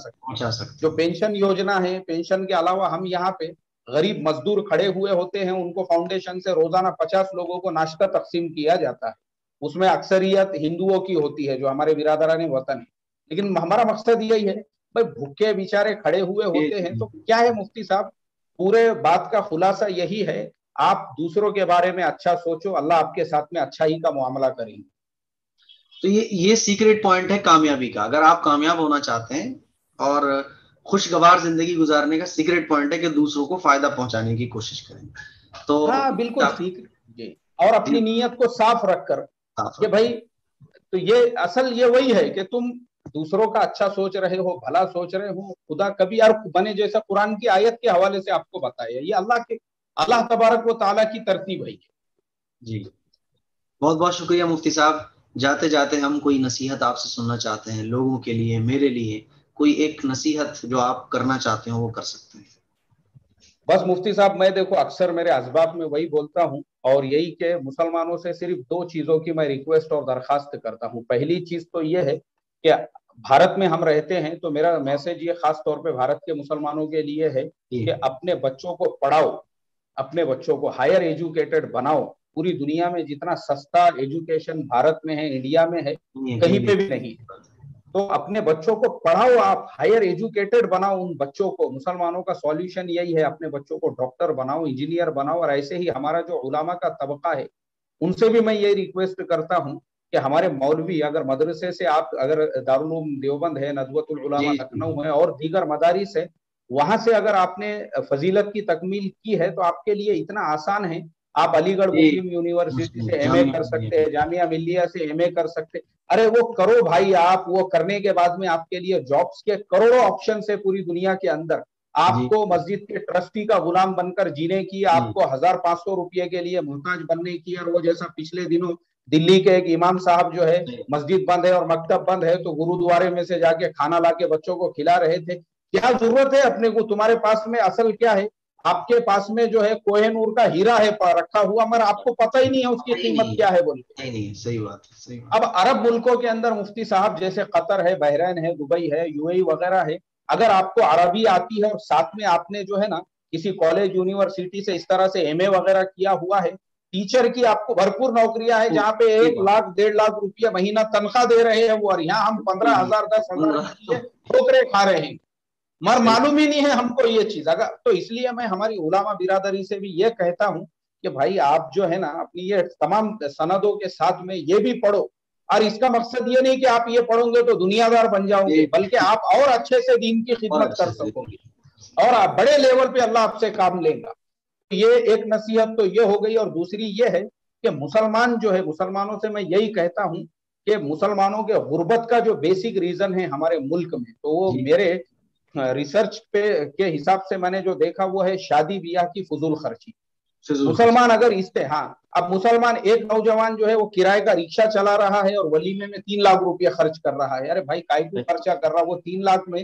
سکتے. جو پینشن یوجنا ہے، پینشن کے علاوہ ہم یہاں پہ غریب مزدور کھڑے ہوئے ہوتے ہیں، ان کو فاؤنڈیشن سے روزانہ 50 لوگوں کو ناشتہ تقسیم کیا جاتا ہے. اس میں اکثریت ہندوؤں کی ہوتی ہے جو ہمارے برادران وطن ہیں. لیکن ہمارا مقصد یہی ہے بھائی، بھوکے بیچارے کھڑے ہوئے ہوتے ہیں. تو کیا ہے مفتی صاحب، پورے بات کا خلاصہ یہی ہے، آپ دوسروں کے بارے میں اچھا سوچو، اللہ آپ کے ساتھ میں اچھا ہی کا معاملہ کریں گے. تو یہ سیکریٹ پوائنٹ ہے کامیابی کا. اگر آپ کامیاب ہونا چاہتے ہیں اور خوشگوار زندگی گزارنے کا سیکریٹ پوائنٹ ہے کہ دوسروں کو فائدہ پہنچانے کی کوشش کریں. تو ہاں بالکل جی. اور اپنی نیت کو صاف رکھ کر کہ بھائی، تو یہ اصل یہ وہی ہے کہ تم دوسروں کا اچھا سوچ رہے ہو، بھلا سوچ رہے ہو. خدا کبھی یار بنے، جیسا قرآن کی آیت کے حوالے سے آپ کو بتایا، یہ اللہ تبارک و تعالیٰ کی ترتیب ہے. جی بہت بہت شکریہ مفتی صاحب. جاتے جاتے ہم کوئی نصیحت آپ سے سننا چاہتے ہیں، لوگوں کے لیے، میرے لیے کوئی ایک نصیحت جو آپ کرنا چاہتے ہیں وہ کر سکتے ہیں. بس مفتی صاحب، میں دیکھو اکثر میرے اسباب میں وہی بولتا ہوں، اور یہی کہ مسلمانوں سے صرف 2 چیزوں کی میں ریکویسٹ اور درخواست کرتا ہوں. پہلی چیز تو یہ ہے کہ بھارت میں ہم رہتے ہیں، تو میرا میسج یہ خاص طور پہ بھارت کے مسلمانوں کے لیے ہے کہ اپنے بچوں کو پڑھاؤ، اپنے بچوں کو ہائر ایجوکیٹڈ بناؤ. پوری دنیا میں جتنا سستا ایجوکیشن بھارت میں ہے، انڈیا میں ہے، کہیں پہ بھی نہیں. تو اپنے بچوں کو پڑھاؤ، آپ ہائر ایجوکیٹڈ بناؤ ان بچوں کو. مسلمانوں کا سولوشن یہی ہے، اپنے بچوں کو ڈاکٹر بناؤ، انجینئر بناؤ. اور ایسے ہی ہمارا جو علماء کا طبقہ ہے، ان سے بھی میں یہ ریکویسٹ کرتا ہوں کہ ہمارے مولوی اگر مدرسے سے، آپ اگر دارالعلوم دیوبند ہے، ندوۃ العلماء لکھنؤ ہے اور دیگر مدارس ہے، وہاں سے اگر آپ نے فضیلت کی تکمیل کی ہے تو آپ کے لیے اتنا آسان ہے. آپ علی گڑھ مسلم یونیورسٹی سے ایم اے کر سکتے ہیں، جامعہ ملیہ سے ایم اے کر سکتے. ارے وہ کرو بھائی، آپ وہ کرنے کے بعد میں آپ کے لیے جابس کے کروڑوں آپشن سے پوری دنیا کے اندر. آپ کو مسجد کے ٹرسٹی کا غلام بن کر جینے کی، آپ کو 1500 روپے کے لیے محتاج بننے کی. اور وہ جیسا پچھلے دنوں دلی کے ایک امام صاحب جو ہے، مسجد بند ہے اور مکتب بند ہے تو گرودوارے میں سے جا کے کھانا لا کے بچوں کو کھلا رہے تھے. کیا ضرورت ہے اپنے کو؟ تمہارے پاس میں اصل کیا ہے؟ آپ کے پاس میں جو ہے کوہ نور کا ہیرا ہے رکھا ہوا، مگر آپ کو پتہ ہی نہیں ہے اس کی قیمت کیا ہے بول کے. صحیح بات. اب عرب ملکوں کے اندر مفتی صاحب، جیسے قطر ہے، بحرین ہے، دبئی ہے، یو اے ای وغیرہ ہے، اگر آپ کو عربی آتی ہے اور ساتھ میں آپ نے جو ہے نا کسی کالج یونیورسٹی سے اس طرح سے ایم اے وغیرہ کیا ہوا ہے، ٹیچر کی آپ کو بھرپور نوکریاں ہیں جہاں پہ 1 لاکھ 1.5 لاکھ روپیہ مہینہ تنخواہ دے رہے ہیں وہ، اور یہاں ہم 15,000 10,000 کے لیے ٹھوکرے کھا رہے ہیں. مگر معلوم ہی نہیں ہے ہم کو یہ چیز. اگر تو اس لیے میں ہماری علماء برادری سے بھی یہ کہتا ہوں کہ بھائی آپ جو ہے نا اپنی یہ تمام سندوں کے ساتھ میں یہ بھی پڑھو. اور اس کا مقصد یہ نہیں کہ آپ یہ پڑھو گے تو دنیا دار بن جاؤ گے، بلکہ آپ اور اچھے سے دین کی خدمت کر سکو گے اور آپ بڑے لیول پہ اللہ آپ سے کام لیں گا. یہ ایک نصیحت تو یہ ہو گئی. اور دوسری یہ ہے کہ مسلمان جو ہے، مسلمانوں سے میں یہی کہتا ہوں کہ مسلمانوں کے غربت کا جو بیسک ریزن ہے ہمارے ملک میں، تو وہ میرے ریسرچ کے حساب سے میں نے جو دیکھا وہ ہے شادی بیاہ کی فضول خرچی. مسلمان اگر اس پہ، ہاں، اب مسلمان ایک نوجوان جو ہے وہ کرائے کا رکشہ چلا رہا ہے اور ولیمے میں 3 لاکھ روپیہ خرچ کر رہا ہے. ارے بھائی کائی کو خرچہ کر رہا؟ وہ 3 لاکھ میں